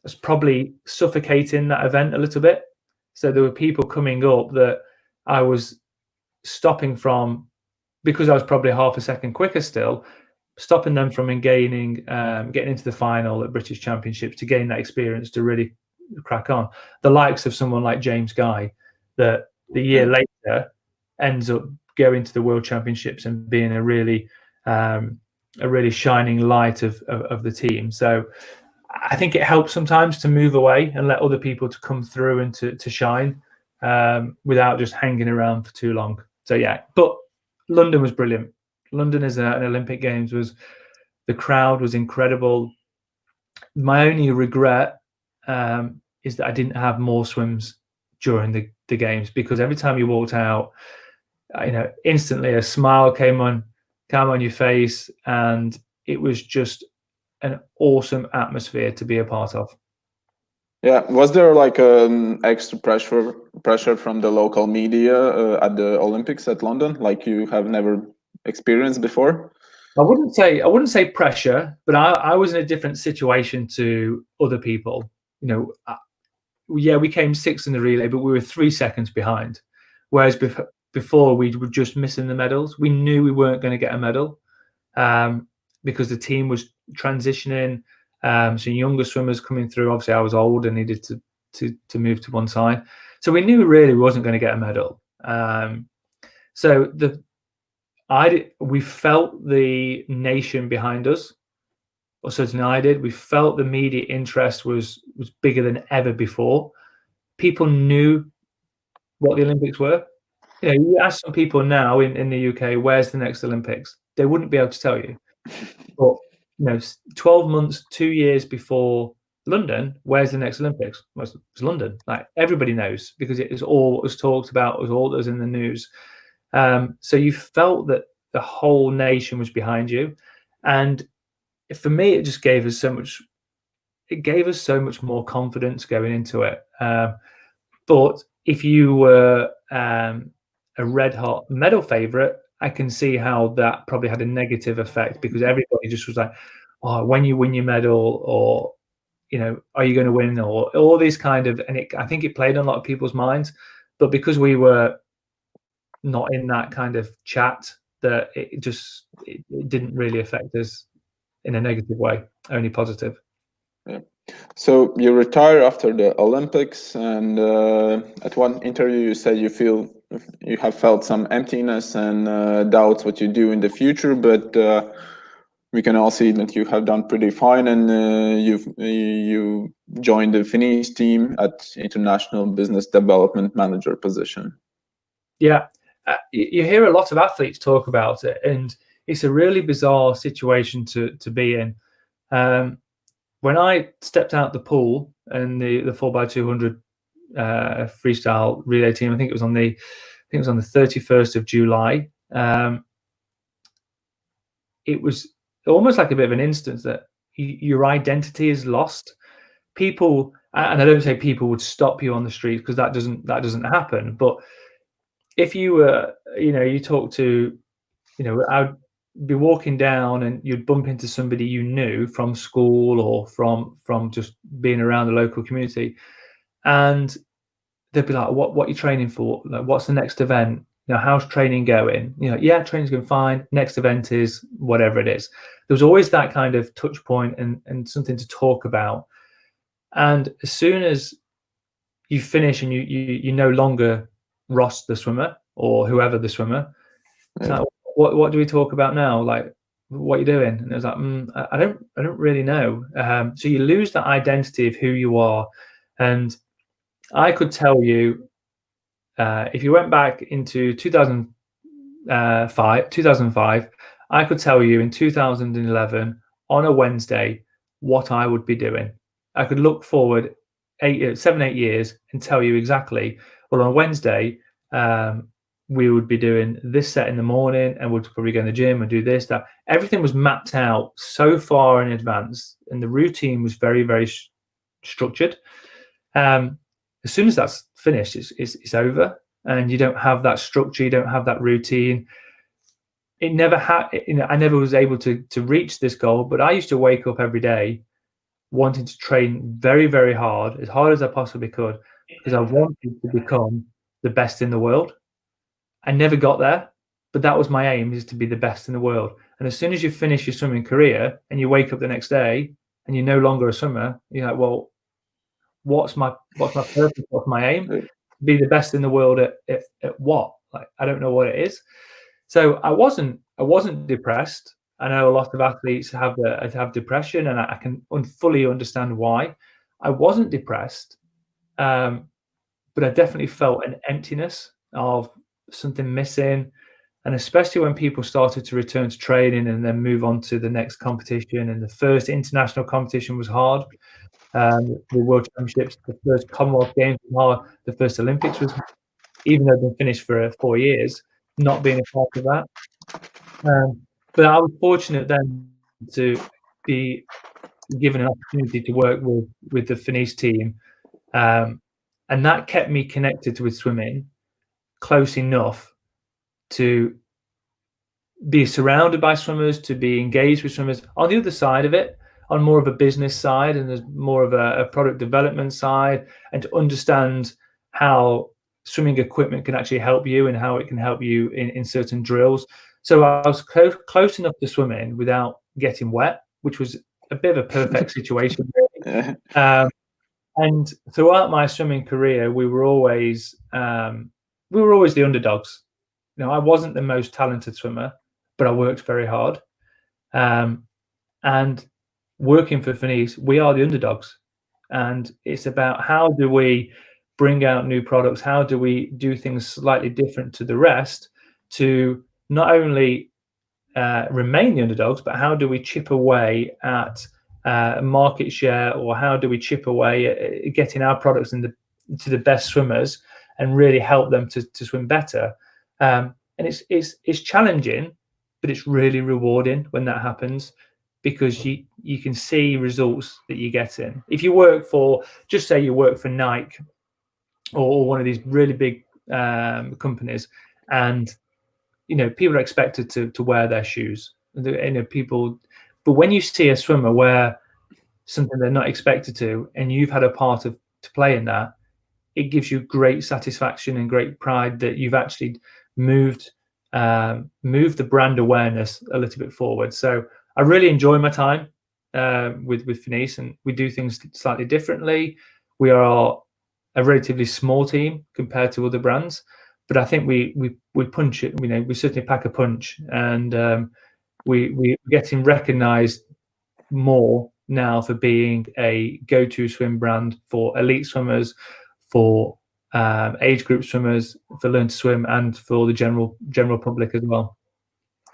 it's probably suffocating that event a little bit. So there were people coming up that I was stopping from, because I was probably half a second quicker still, stopping them from getting into the final at British Championships to gain that experience to really crack on. The likes of someone like James Guy, that the year later ends up going to the World Championships and being a really shining light of the team. So I think it helps sometimes to move away and let other people to come through and to shine without just hanging around for too long. So yeah, but London was brilliant. London as an Olympic Games was The crowd was incredible. My only regret is that I didn't have more swims during the games, because every time you walked out, instantly a smile came on your face, and it was just an awesome atmosphere to be a part of. Yeah, was there like extra pressure from the local media at the Olympics at London, like you have never experienced before? I wouldn't say pressure, but I was in a different situation to other people. Yeah, we came sixth in the relay, but we were 3 seconds behind. Whereas before we were just missing the medals. We knew we weren't going to get a medal because the team was transitioning. Some younger swimmers coming through. Obviously, I was old and needed to move to one side, so we knew really we wasn't going to get a medal. So we felt the nation behind us, or certainly I did. We felt the media interest was bigger than ever before. People knew what the Olympics were. You ask some people now in the UK, where's the next Olympics? They wouldn't be able to tell you. But 12 months, 2 years before London, where's the next Olympics? Well, it's London. Like, everybody knows, because it is all what was talked about, it was all that was in the news. So you felt that the whole nation was behind you, and for me, it just gave us so much. It gave us so much more confidence going into it. But if you were a red hot medal favorite, I can see how that probably had a negative effect, because everybody just was like, "Oh, when you win your medal," or "Are you going to win?" or all these kind of, and I think it played on a lot of people's minds. But because we were not in that kind of chat, that it didn't really affect us in a negative way, only positive. Yeah. So you retire after the Olympics, and at one interview you said you have felt some emptiness and doubts what you do in the future, but we can all see that you have done pretty fine, and you joined the Finis team at International Business Development Manager position. Yeah, you hear a lot of athletes talk about it, and it's a really bizarre situation to be in. When I stepped out the pool and the 4x200 freestyle relay team, I think it was on the 31st of July. It was almost like a bit of an instance that your identity is lost. People, and I don't say people would stop you on the street, because that doesn't happen. But if you were, you talk to, I'd be walking down and you'd bump into somebody you knew from school or from just being around the local community, and they'd be like, what are you training for? Like, what's the next event? How's training going? Yeah, training's going fine. Next event is whatever it is. There was always that kind of touch point and something to talk about. And as soon as you finish and you no longer Ross the swimmer or whoever the swimmer, it's like, what do we talk about now? Like, what are you doing? And it was like, I don't really know. So you lose that identity of who you are. And I could tell you, if you went back into 2005, I could tell you in 2011 on a Wednesday what I would be doing. I could look forward 7, 8 years and tell you exactly. Well, on a Wednesday, we would be doing this set in the morning, and we'd probably go in the gym and do this, that. Everything was mapped out so far in advance, and the routine was very, very structured. As soon as that's finished, it's over, and you don't have that structure, you don't have that routine. It never had, I never was able to reach this goal, but I used to wake up every day wanting to train very, very hard as I possibly could, because I wanted to become the best in the world. I never got there, but that was my aim, is to be the best in the world. And as soon as you finish your swimming career and you wake up the next day and you're no longer a swimmer, you're like, well, what's my purpose? What's my aim? Be the best in the world at what? Like, I don't know what it is. So I wasn't depressed. I know a lot of athletes have depression, and I can fully understand why. I wasn't depressed, but I definitely felt an emptiness of something missing. And especially when people started to return to training and then move on to the next competition, and the first international competition was hard. The World Championships, the first Commonwealth Games was hard. The first Olympics was hard, even though they've been finished for 4 years, not being a part of that. But I was fortunate then to be given an opportunity to work with the Finis team, and that kept me connected with swimming close enough to be surrounded by swimmers, to be engaged with swimmers. On the other side of it, on more of a business side, and there's more of a product development side, and to understand how swimming equipment can actually help you and how it can help you in certain drills. So I was close enough to swimming without getting wet, which was a bit of a perfect situation, really. And throughout my swimming career, we were always the underdogs. You know, I wasn't the most talented swimmer, but I worked very hard. And working for Finis, we are the underdogs. And it's about how do we bring out new products? How do we do things slightly different to the rest to not only remain the underdogs, but how do we chip away at market share, or how do we chip away at getting our products to the best swimmers and really help them to swim better? And it's challenging, but it's really rewarding when that happens, because you can see results that you're getting. If you work for, just say you work for Nike or one of these really big companies, and you know, people are expected to wear their shoes. You know, but when you see a swimmer wear something they're not expected to, and you've had a part to play in that, it gives you great satisfaction and great pride that you've actually moved the brand awareness a little bit forward. So I really enjoy my time with Finis, and we do things slightly differently. We are a relatively small team compared to other brands, but I think we punch it. You know, we certainly pack a punch, and we're getting recognised more now for being a go-to swim brand for elite swimmers, for age group swimmers, for learn to swim, and for the general public as well.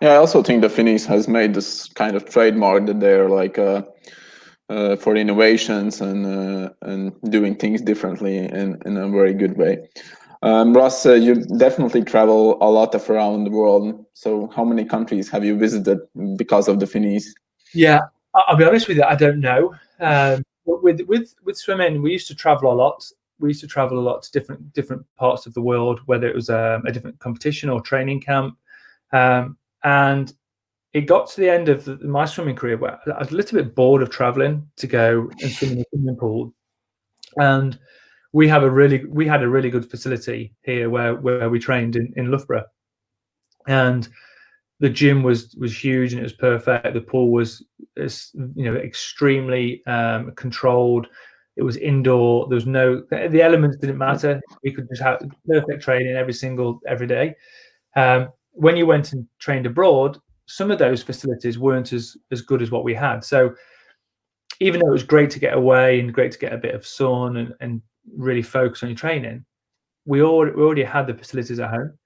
Yeah, I also think the Finis has made this kind of trademark that they're like for innovations and doing things differently in a very good way. Ross, you definitely travel a lot around the world. So how many countries have you visited because of the Finis? Yeah, I'll be honest with you, I don't know. With swimming, we used to travel a lot. We used to travel a lot to different parts of the world, whether it was a different competition or training camp. And it got to the end of my swimming career where I was a little bit bored of traveling to go and swim in the swimming pool. And we had a really good facility here where we trained in Loughborough, and the gym was huge and it was perfect. The pool was extremely controlled. It was indoor. There was the elements didn't matter. We could just have perfect training every day. When you went and trained abroad, some of those facilities weren't as good as what we had. So even though it was great to get away and great to get a bit of sun and really focus on your training, we already had the facilities at home.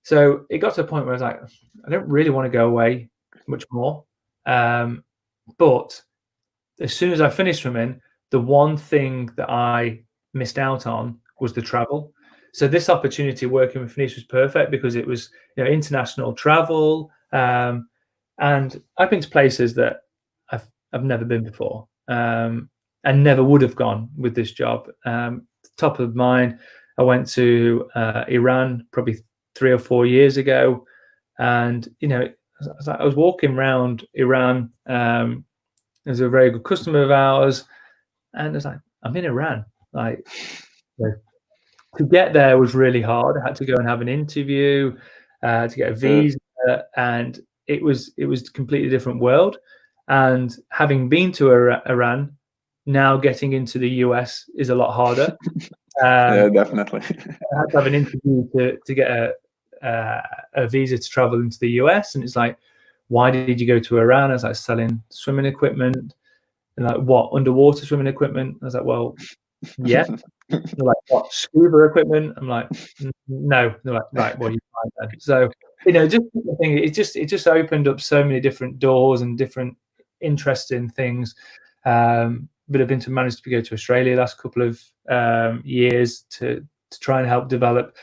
So it got to a point where I was like, I don't really want to go away much more. But as soon as I finished swimming, the one thing that I missed out on was the travel. So this opportunity working with Finis was perfect because it was international travel, and I've been to places that I've never been before, and never would have gone with this job. Top of mind, I went to Iran probably 3 or 4 years ago, and I was walking around Iran. There's a very good customer of ours, and it's like, I'm in Iran. Like, to get there was really hard. I had to go and have an interview to get a visa, and it was a completely different world. And having been to Iran, now getting into the US is a lot harder. Yeah, definitely. I had to have an interview to get a visa to travel into the US, and it's like, why did you go to Iran? I was like, selling swimming equipment. And like, what, underwater swimming equipment? I was like, well, yeah. They're like, what, scuba equipment? I'm like, no. They're like, right, well, you find then. So just the thing, it just opened up so many different doors and different interesting things. But I've been to manage to go to Australia last couple of years to try and help develop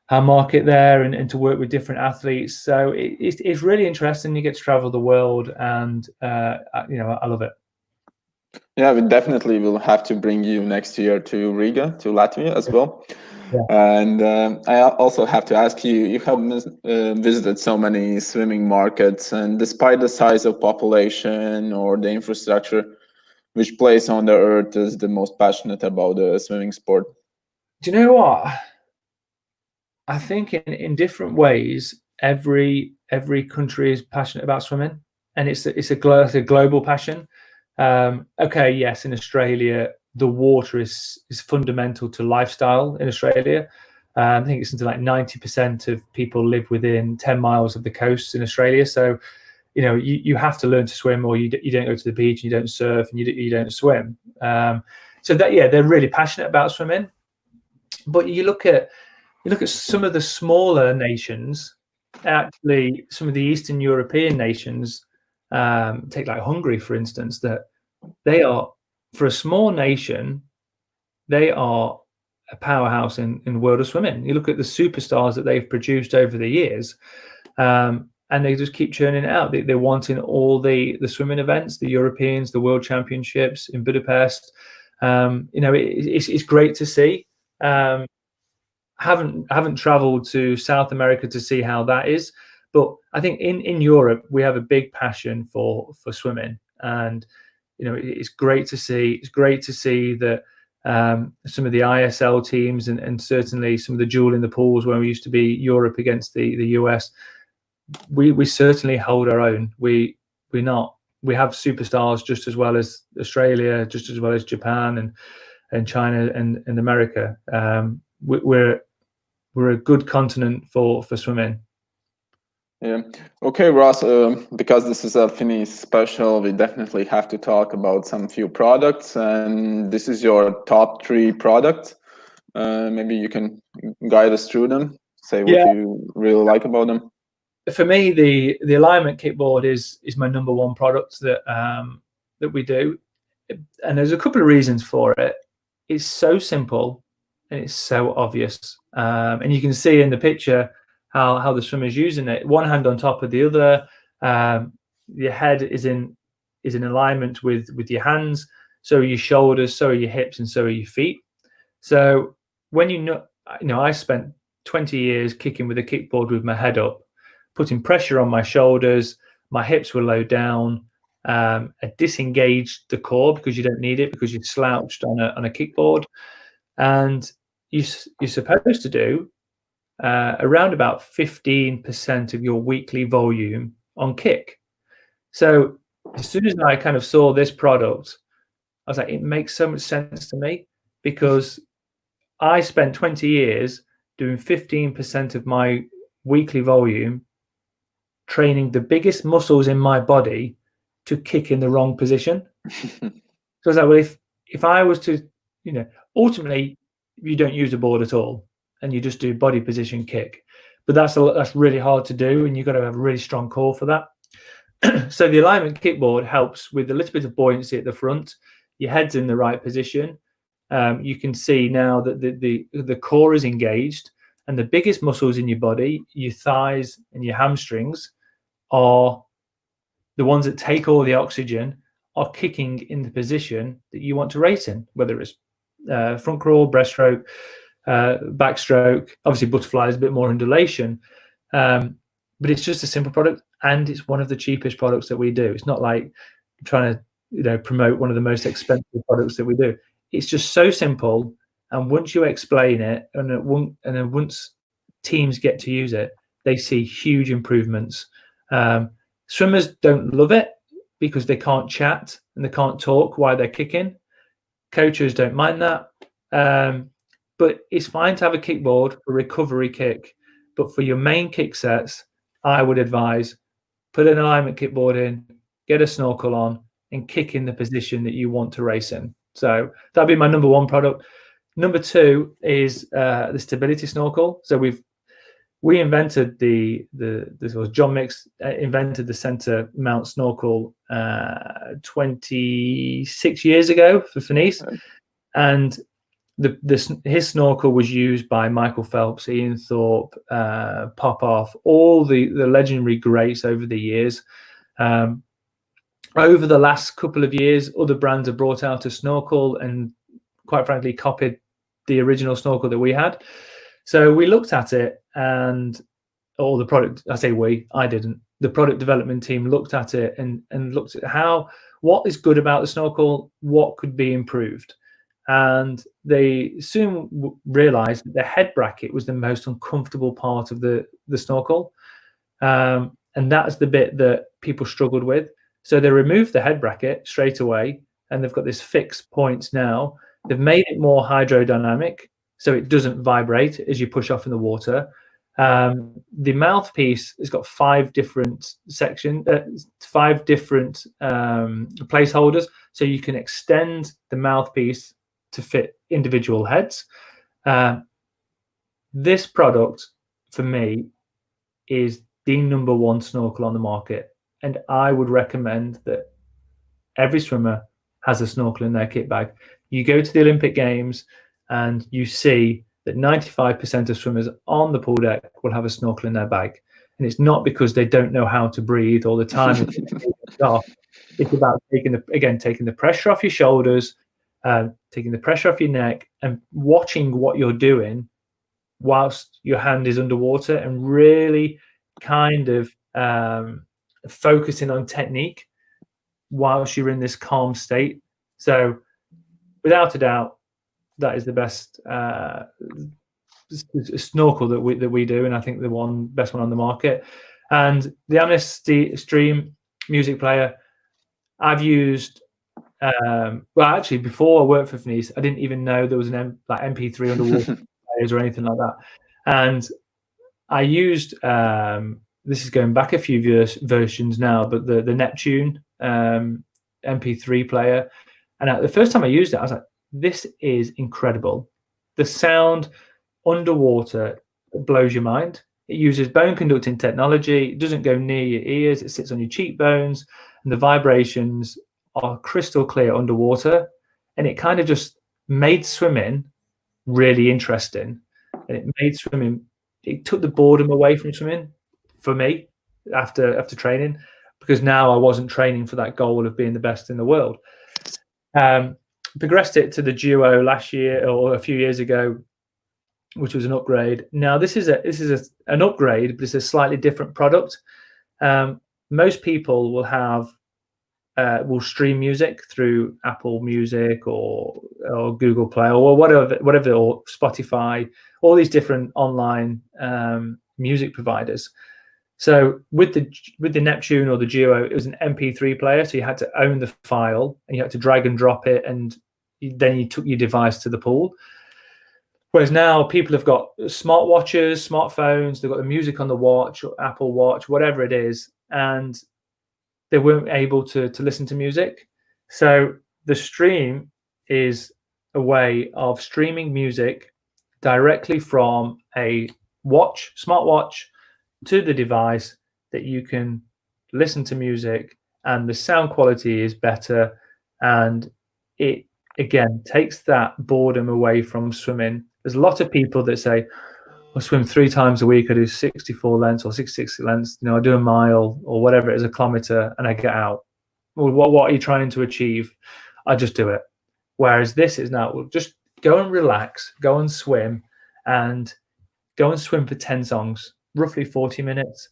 our market there and to work with different athletes. So it's really interesting. You get to travel the world, and I love it. Yeah, we definitely will have to bring you next year to Riga, to Latvia as well. Yeah. And I also have to ask you, you have visited so many swimming markets, and despite the size of population or the infrastructure, which place on the earth is the most passionate about the swimming sport? Do you know what? I think in different ways, every country is passionate about swimming, and it's a global passion. Okay, yes, in Australia, the water is fundamental to lifestyle in Australia. I think it's something like 90% of people live within 10 miles of the coast in Australia. So, you have to learn to swim, or you don't go to the beach, you don't surf, and you don't swim. So they're really passionate about swimming. But you look at some of the smaller nations, actually, some of the Eastern European nations, take like Hungary, for instance, that they are, for a small nation, they are a powerhouse in the world of swimming. You look at the superstars that they've produced over the years, and they just keep churning it out. They're wanting all the swimming events, the Europeans, the World Championships in Budapest. It's great to see. Haven't traveled to South America to see how that is, but I think in Europe we have a big passion for swimming, and it's great to see. It's great to see that some of the ISL teams and certainly some of the duel in the pools where we used to be Europe against the US, we certainly hold our own. We have superstars just as well as Australia, just as well as Japan and China and America. We're a good continent for swimming. Yeah. Okay, Ross, because this is a Finis special, we definitely have to talk about some few products, and this is your top 3 products. Maybe you can guide us through them, say what you really like about them. For me, the Alignment Kickboard is my number 1 product that we do, and there's a couple of reasons for it. It's so simple and it's so obvious, and you can see in the picture how the swimmer's using it. One hand on top of the other. Your head is in alignment with your hands. So are your shoulders, so are your hips, and so are your feet. So when I spent 20 years kicking with a kickboard with my head up, putting pressure on my shoulders. My hips were low down. I disengaged the core because you don't need it, because you're slouched on a kickboard, and you're supposed to do around about 15% of your weekly volume on kick. So as soon as I kind of saw this product, I was like, it makes so much sense to me, because I spent 20 years doing 15% of my weekly volume training the biggest muscles in my body to kick in the wrong position. So I was like, well, if I was to, ultimately you don't use a board at all and you just do body position kick, but that's really hard to do, and you've got to have a really strong core for that. So the Alignment Kickboard helps with a little bit of buoyancy at the front. Your head's in the right position. You can see now that the core is engaged, and the biggest muscles in your body, your thighs and your hamstrings, are the ones that take all the oxygen, are kicking in the position that you want to race in, whether it's front crawl, breaststroke, backstroke. Obviously butterfly is a bit more undulation, but it's just a simple product, and it's one of the cheapest products that we do. It's not like trying to promote one of the most expensive products that we do. It's just so simple, and once you explain it, and then once teams get to use it, they see huge improvements. Swimmers don't love it because they can't chat and they can't talk while they're kicking. Coaches don't mind that, but it's fine to have a kickboard for recovery kick. But for your main kick sets, I would advise put an Alignment Kickboard in, get a snorkel on, and kick in the position that you want to race in. So that'd be my number 1 product. Number 2 is the Stability Snorkel. So we invented this was John Mix invented the center mount snorkel 26 years ago for Finis, and his snorkel was used by Michael Phelps, Ian Thorpe, Popoff, all the legendary greats over the years. Over the last couple of years, other brands have brought out a snorkel and, quite frankly, copied the original snorkel that we had. So we looked at it, and all the product, I say we, I didn't. The product development team looked at it and looked at what is good about the snorkel, what could be improved. And they soon realized that the head bracket was the most uncomfortable part of the snorkel. And that's the bit that people struggled with. So they removed the head bracket straight away, and they've got this fixed points now. They've made it more hydrodynamic, so it doesn't vibrate as you push off in the water. The mouthpiece has got 5 different sections, 5 different placeholders, so you can extend the mouthpiece to fit individual heads. This product, for me, is the #1 snorkel on the market. And I would recommend that every swimmer has a snorkel in their kit bag. You go to the Olympic Games and you see that 95% of swimmers on the pool deck will have a snorkel in their bag. And it's not because they don't know how to breathe all the time. It's about taking the pressure off your shoulders, taking the pressure off your neck, and watching what you're doing whilst your hand is underwater, and really kind of focusing on technique whilst you're in this calm state. So without a doubt, that is the best snorkel that we do, and I think the best one on the market. And the Amnesty Stream music player, I've used. Well, actually, before I worked for Finis, I didn't even know there was an MP3 underwater players or anything like that. And I used this is going back a few versions now, but the Neptune MP3 player. And the first time I used it, I was like, this is incredible. The sound underwater blows your mind. It uses bone conducting technology. It doesn't go near your ears. It sits on your cheekbones, and the vibrations are crystal clear underwater. And it kind of just made swimming really interesting. And it took the boredom away from swimming for me after training, because now I wasn't training for that goal of being the best in the world. Progressed it to the Duo last year or a few years ago, which was an upgrade. Now this is an upgrade, but it's a slightly different product. Most people will stream music through Apple Music or Google Play or whatever, or Spotify, all these different online music providers. So with the Neptune or the Duo, it was an MP3 player, so you had to own the file and you had to drag and drop it, and then you took your device to the pool. Whereas now people have got smartwatches, smartphones, they've got the music on the watch or Apple Watch, whatever it is, and they weren't able to listen to music. So the stream is a way of streaming music directly from a smartwatch, to the device, that you can listen to music, and the sound quality is better, and it again takes that boredom away from swimming. There's a lot of people that say, I swim 3 times a week, I do 64 lengths or 66 lengths, I do a mile or whatever it is, a kilometer, and I get out. Well, what are you trying to achieve? I just do it. Whereas this is now, well, just go and relax, go and swim for 10 songs, roughly 40 minutes.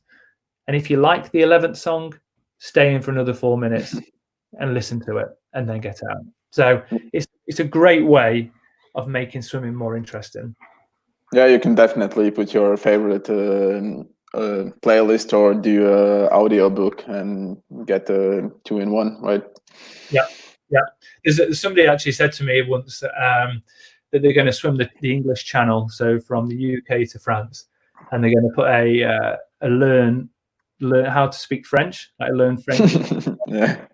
And if you like the 11th song, stay in for another 4 minutes and listen to it, and then get out. So it's a great way of making swimming more interesting. Yeah, you can definitely put your favorite playlist or do an audio book and get a 2-in-1, right? Yeah. There's somebody actually said to me once that they're going to swim the English Channel, so from the UK to France, and they're going to put a learn how to speak French, like learn French. Yeah.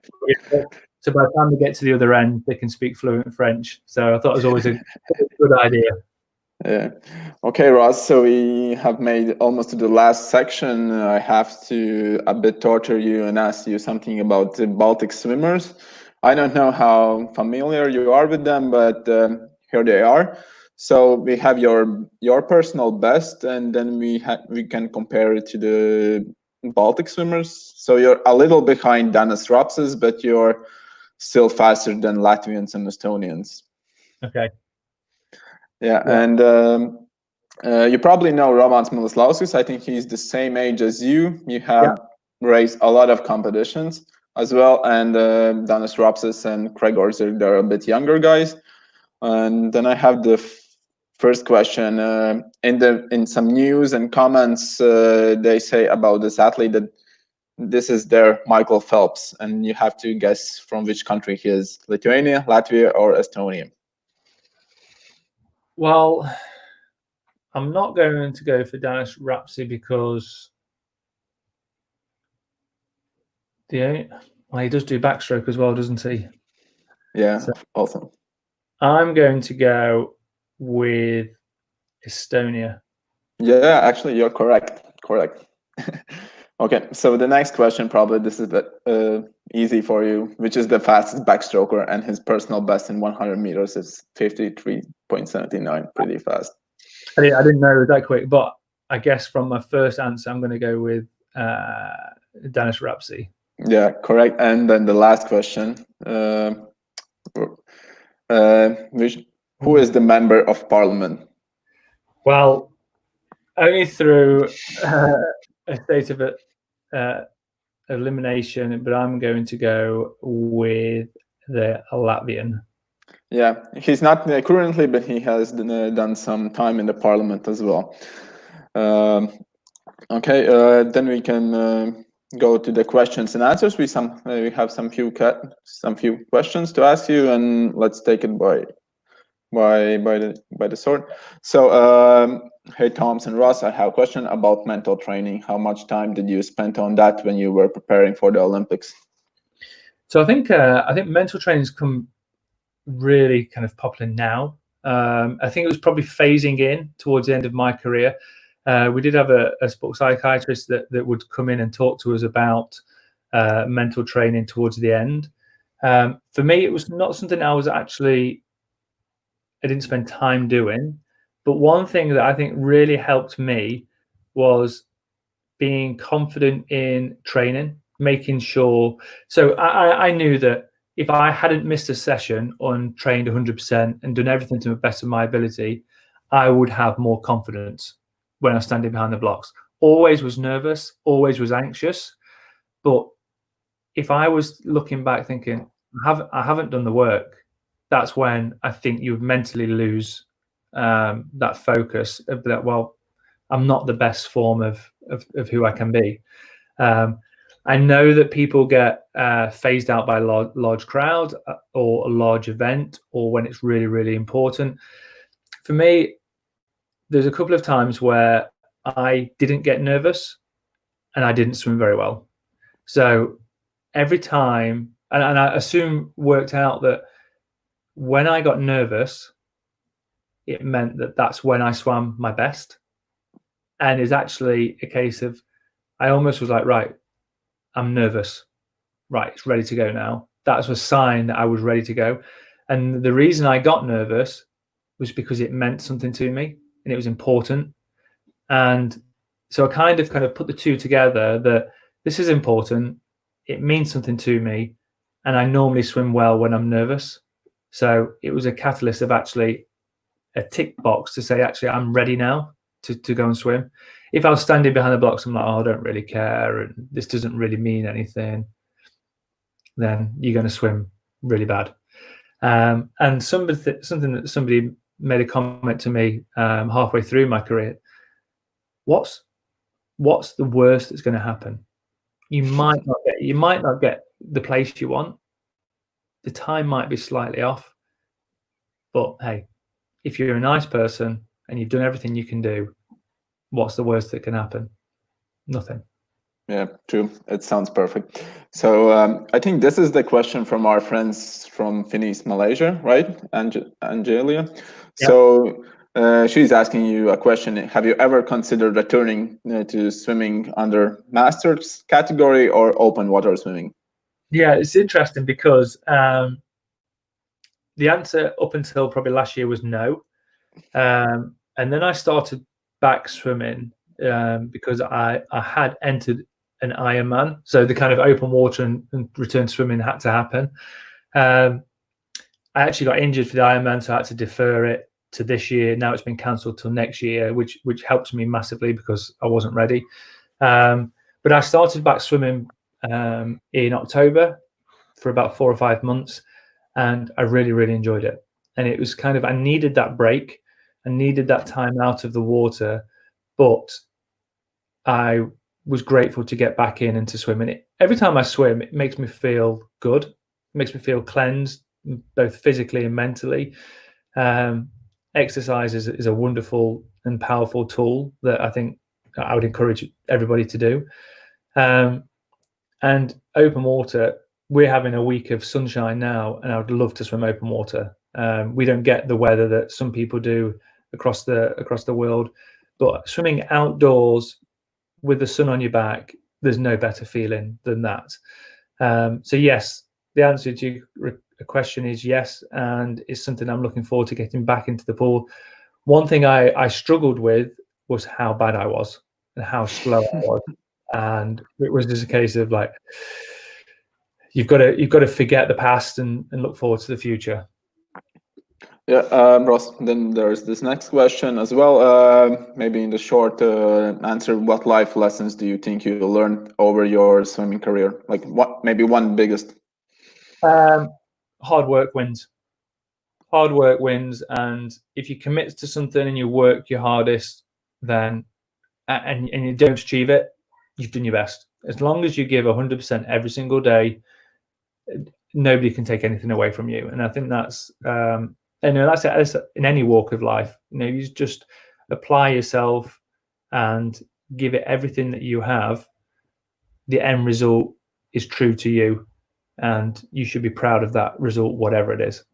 So by the time they get to the other end, they can speak fluent French. So I thought it was always a good idea. Yeah. Okay, Ross. So we have made almost to the last section. I have to a bit torture you and ask you something about the Baltic Swimmers. I don't know how familiar you are with them, but here they are. So we have your personal best, and then we can compare it to the Baltic Swimmers. So you're a little behind Danas Rapsas, but you're still faster than Latvians and Estonians. Okay. Yeah, and you probably know Romans Miloslauskas. I think he's the same age as you. You have raced a lot of competitions as well, and Danas Rapsas and Craig Orzer, they're a bit younger guys. And then I have the first question. In some news and comments, they say about this athlete that this is their Michael Phelps, and you have to guess from which country he is: Lithuania, Latvia, or Estonia. Well, I'm not going to go for Danis Rapsy because he does do backstroke as well, doesn't he? Yeah, so, awesome. I'm going to go with Estonia. Yeah, actually, you're correct. Correct. Okay, so the next question, probably this is easy for you. Which is the fastest backstroker? And his personal best in 100 meters is 53.79. Pretty fast. I didn't know it was that quick, but I guess from my first answer, I'm going to go with Danis Rapsy. Yeah, correct. And then the last question: who is the member of parliament? Well, only through a state of elimination, but I'm going to go with the Latvian. Yeah, he's not currently, but he has done some time in the parliament as well. Okay, then we can go to the questions and answers. We have some few questions to ask you, and let's take it by the sort. So, hey, Thomas and Ross, I have a question about mental training. How much time did you spend on that when you were preparing for the Olympics? So I think mental training's come really kind of popular now. I think it was probably phasing in towards the end of my career. We did have a sports psychiatrist that would come in and talk to us about mental training towards the end. For me, it was not something I didn't spend time doing. But one thing that I think really helped me was being confident in training, making sure. So I knew that if I hadn't missed a session and trained 100% and done everything to the best of my ability, I would have more confidence when I was standing behind the blocks. Always was nervous, always was anxious. But if I was looking back thinking, I haven't done the work, that's when I think you would mentally lose that focus of that, well, I'm not the best form of who I can be. I know that people get phased out by a large crowd or a large event or when it's really, really important. For me, there's a couple of times where I didn't get nervous and I didn't swim very well. So every time, and I assume worked out that when I got nervous, it meant that that's when I swam my best. And it's actually a case of, I almost was like, right, I'm nervous. Right, it's ready to go now. That was a sign that I was ready to go. And the reason I got nervous was because it meant something to me and it was important. And so I kind of put the two together, that this is important, it means something to me, and I normally swim well when I'm nervous. So it was a catalyst of actually a tick box to say, actually, I'm ready now to go and swim. If I was standing behind the blocks, I'm like, oh, I don't really care, and this doesn't really mean anything, then you're going to swim really bad. And something that somebody made a comment to me halfway through my career, what's the worst that's going to happen? You might not get the place you want. The time might be slightly off, but hey, if you're a nice person and you've done everything you can do, what's the worst that can happen? Nothing. Yeah, true. It sounds perfect. So I think this is the question from our friends from Finis Malaysia, right? Angelia. Yep. So She's asking you a question. Have you ever considered returning to swimming under masters category or open water swimming? Yeah, it's interesting because the answer up until probably last year was no. And then I started back swimming because I had entered an Ironman. So the kind of open water and return swimming had to happen. I actually got injured for the Ironman, so I had to defer it to this year. Now it's been cancelled till next year, which helps me massively because I wasn't ready. But I started back swimming in October for about 4 or 5 months, and I really, really enjoyed it. And it was kind of, I needed that break. I needed that time out of the water, but I was grateful to get back in and to swim. And every time I swim, it makes me feel good. It makes me feel cleansed, both physically and mentally. Exercise is a wonderful and powerful tool that I think I would encourage everybody to do. And open water, we're having a week of sunshine now, and I would love to swim open water. We don't get the weather that some people do across the world, but swimming outdoors with the sun on your back, there's no better feeling than that. So yes, the answer to your question is yes, and it's something I'm looking forward to getting back into the pool. One thing I struggled with was how bad I was and how slow I was, and it was just a case of like, you've got to forget the past and look forward to the future. Yeah, Ross, then there's this next question as well. Maybe in the short answer, what life lessons do you think you learned over your swimming career? Like what, maybe one biggest? Hard work wins. Hard work wins, and if you commit to something and you work your hardest, then and you don't achieve it, you've done your best. As long as you give 100% every single day, nobody can take anything away from you. And I think that's that's in any walk of life. You just apply yourself and give it everything that you have. The end result is true to you, and you should be proud of that result, whatever it is.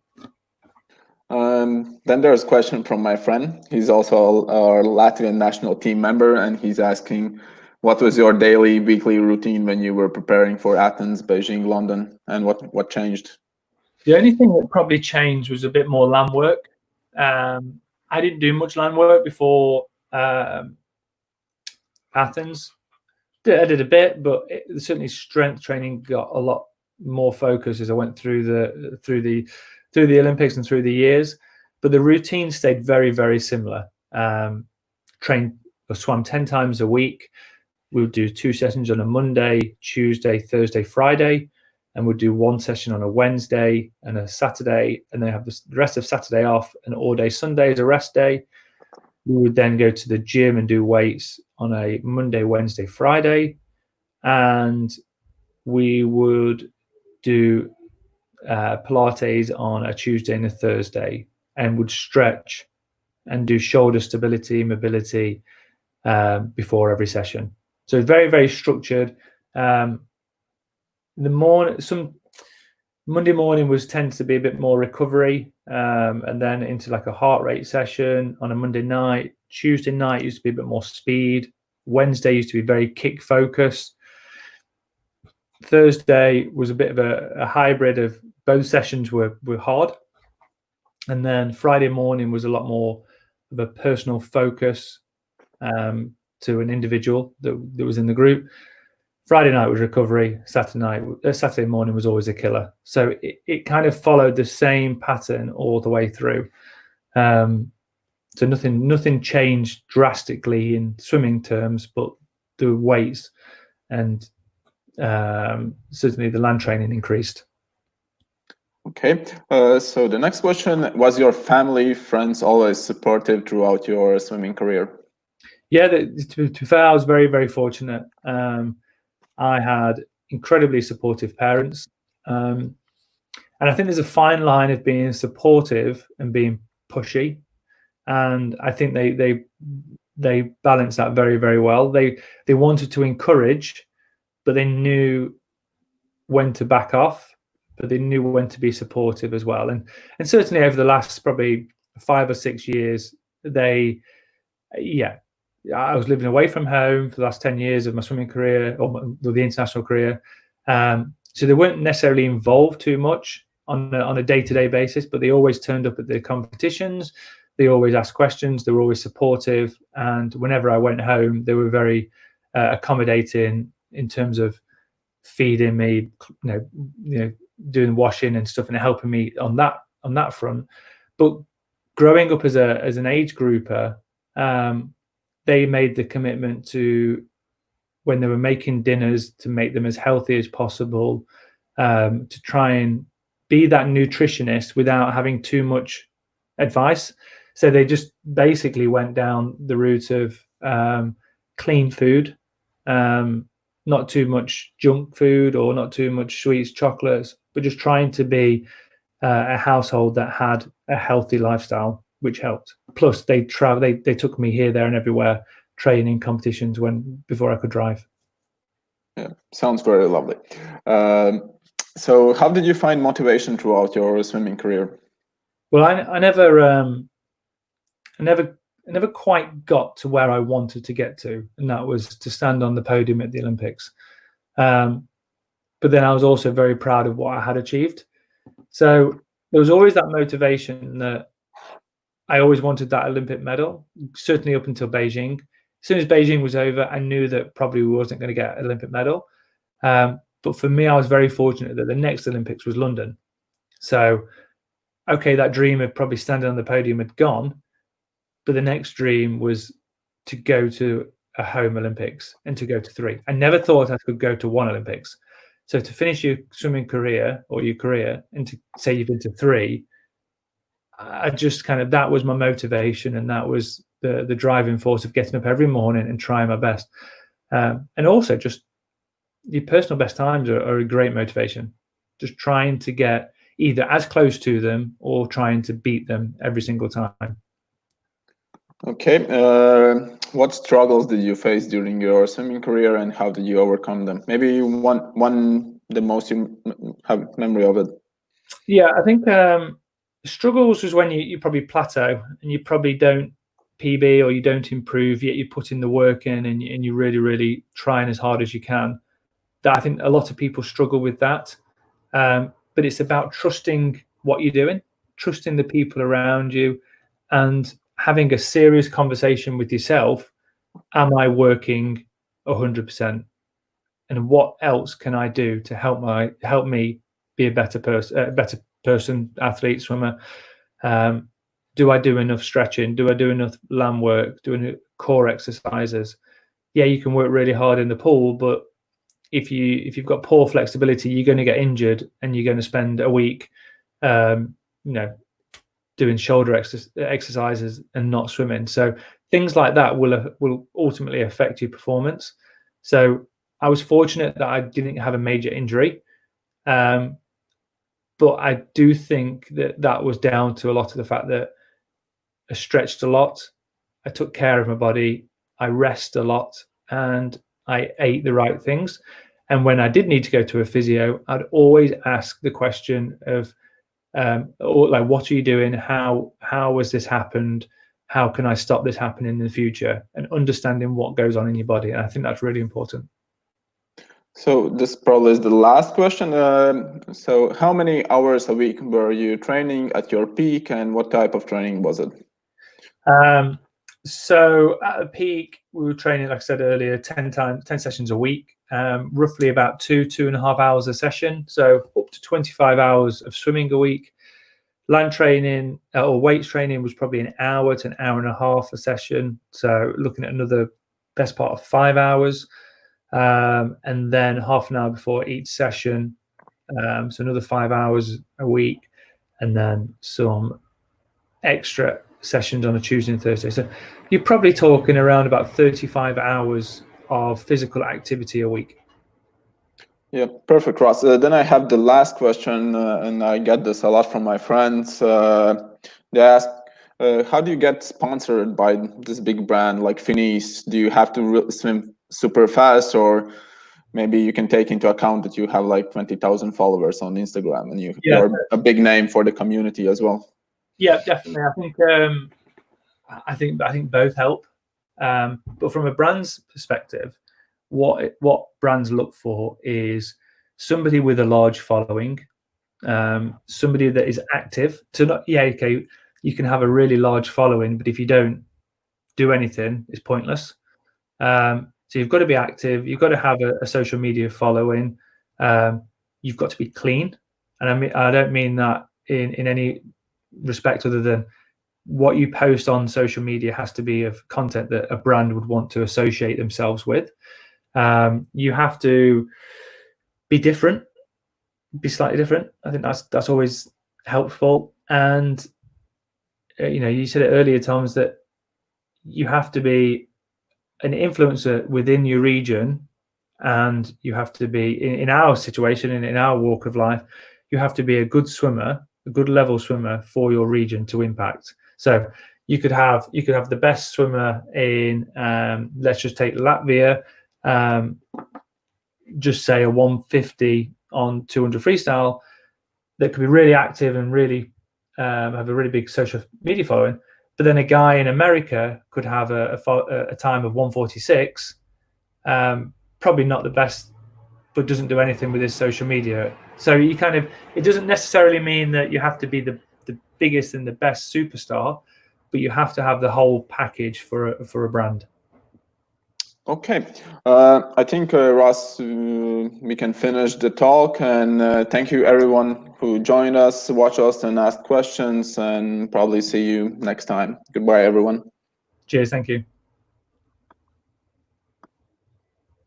Then there's a question from my friend. He's also our Latvian national team member, and he's asking, what was your daily, weekly routine when you were preparing for Athens, Beijing, London, and what changed? The only thing that probably changed was a bit more land work. I didn't do much land work before Athens. I did a bit, but certainly strength training got a lot more focus as I went through the Olympics and through the years. But the routine stayed very, very similar. Swam 10 times a week. We would do 2 sessions on a Monday, Tuesday, Thursday, Friday, and we'd do 1 session on a Wednesday and a Saturday, and then have the rest of Saturday off, and all day Sunday as a rest day. We would then go to the gym and do weights on a Monday, Wednesday, Friday, and we would do Pilates on a Tuesday and a Thursday, and would stretch and do shoulder stability, mobility before every session. So very, very structured. Monday morning tends to be a bit more recovery, and then into like a heart rate session on a Monday night. Tuesday night used to be a bit more speed. Wednesday used to be very kick focused. Thursday was a bit of a hybrid of both sessions were hard. And then Friday morning was a lot more of a personal focus to an individual that was in the group. Friday night was recovery. Saturday morning was always a killer. So it kind of followed the same pattern all the way through. So nothing changed drastically in swimming terms, but the weights and certainly the land training increased. Okay, so the next question, was your family, friends always supportive throughout your swimming career? Yeah, to be fair, I was very, very fortunate. I had incredibly supportive parents. And I think there's a fine line of being supportive and being pushy. And I think they balanced that very, very well. They wanted to encourage, but they knew when to back off, but they knew when to be supportive as well. And certainly over the last probably 5 or 6 years, I was living away from home for the last 10 years of my swimming career, or the international career. So they weren't necessarily involved too much on a day-to-day basis, but they always turned up at the competitions. They always asked questions. They were always supportive. And whenever I went home, they were very accommodating in terms of feeding me, doing washing and stuff, and helping me on that front. But growing up as an age grouper, they made the commitment to, when they were making dinners, to make them as healthy as possible, to try and be that nutritionist without having too much advice. So they just basically went down the route of clean food, not too much junk food or not too much sweets, chocolates, but just trying to be a household that had a healthy lifestyle, which helped. Plus, they took me here, there, and everywhere, training competitions before I could drive. Yeah, sounds very lovely. So, how did you find motivation throughout your swimming career? Well, I never quite got to where I wanted to get to, and that was to stand on the podium at the Olympics. But then I was also very proud of what I had achieved. So there was always that motivation that I always wanted that Olympic medal, certainly up until Beijing. As soon as Beijing was over, I knew that probably we wasn't going to get an Olympic medal. But for me, I was very fortunate that the next Olympics was London. So, okay, that dream of probably standing on the podium had gone, but the next dream was to go to a home Olympics and to go to 3. I never thought I could go to 1 Olympics. So to finish your swimming career or your career and to say you've been to 3, I just that was my motivation, and that was the driving force of getting up every morning and trying my best. And also just your personal best times are a great motivation. Just trying to get either as close to them or trying to beat them every single time. Okay. What struggles did you face during your swimming career, and how did you overcome them? Maybe one the most you have memory of it. Yeah, I think struggles was when you probably plateau and you probably don't PB or you don't improve, yet you put in the work in and you're really, really trying as hard as you can. That, I think a lot of people struggle with that. But it's about trusting what you're doing, trusting the people around you, and having a serious conversation with yourself. Am I working 100%? And what else can I do to help me be a better person, athlete, swimmer? Do I do enough stretching? Do I do enough land work? Do enough core exercises? Yeah, you can work really hard in the pool, but if you've got poor flexibility, you're going to get injured, and you're going to spend a week, doing shoulder exercises and not swimming. So things like that will ultimately affect your performance. So I was fortunate that I didn't have a major injury, but I do think that was down to a lot of the fact that I stretched a lot, I took care of my body, I rest a lot, and I ate the right things. And when I did need to go to a physio, I'd always ask the question of, what are you doing? How has this happened? How can I stop this happening in the future? And understanding what goes on in your body. And I think that's really important. So this probably is the last question. So how many hours a week were you training at your peak, and what type of training was it? So at the peak, we were training, like I said earlier, 10 sessions a week, roughly about 2.5 hours a session. So up to 25 hours of swimming a week. Land training or weights training was probably an hour to an hour and a half a session. So looking at another best part of 5 hours. And then half an hour before each session. So another 5 hours a week, and then some extra sessions on a Tuesday and Thursday. So you're probably talking around about 35 hours of physical activity a week. Yeah, perfect, Ross. Then I have the last question, and I get this a lot from my friends. They ask, how do you get sponsored by this big brand like Finis? Do you have to swim super fast, or maybe you can take into account that you have like 20,000 followers on Instagram and you're a big name for the community as well? Yeah, definitely. I think I think both help. But from a brand's perspective, what brands look for is somebody with a large following, somebody that is active. Okay, you can have a really large following, but if you don't do anything, it's pointless. So you've got to be active. You've got to have a social media following. You've got to be clean, and I don't mean that in any respect other than what you post on social media has to be of content that a brand would want to associate themselves with. You have to be different, be slightly different. I think that's always helpful. And you said it earlier, Thomas, that you have to be an influencer within your region, and you have to be in our situation and in our walk of life, you have to be a good swimmer, a good level swimmer for your region to impact. So you could have the best swimmer in let's just take Latvia, just say a 150 on 200 freestyle, that could be really active and really have a really big social media following. But then a guy in America could have a time of 146, probably not the best, but doesn't do anything with his social media. So it doesn't necessarily mean that you have to be the biggest and the best superstar, but you have to have the whole package for a brand. Okay, I think Ross, we can finish the talk, and thank you everyone who joined us, watched us, and asked questions, and probably see you next time. Goodbye, everyone. Cheers. Thank you.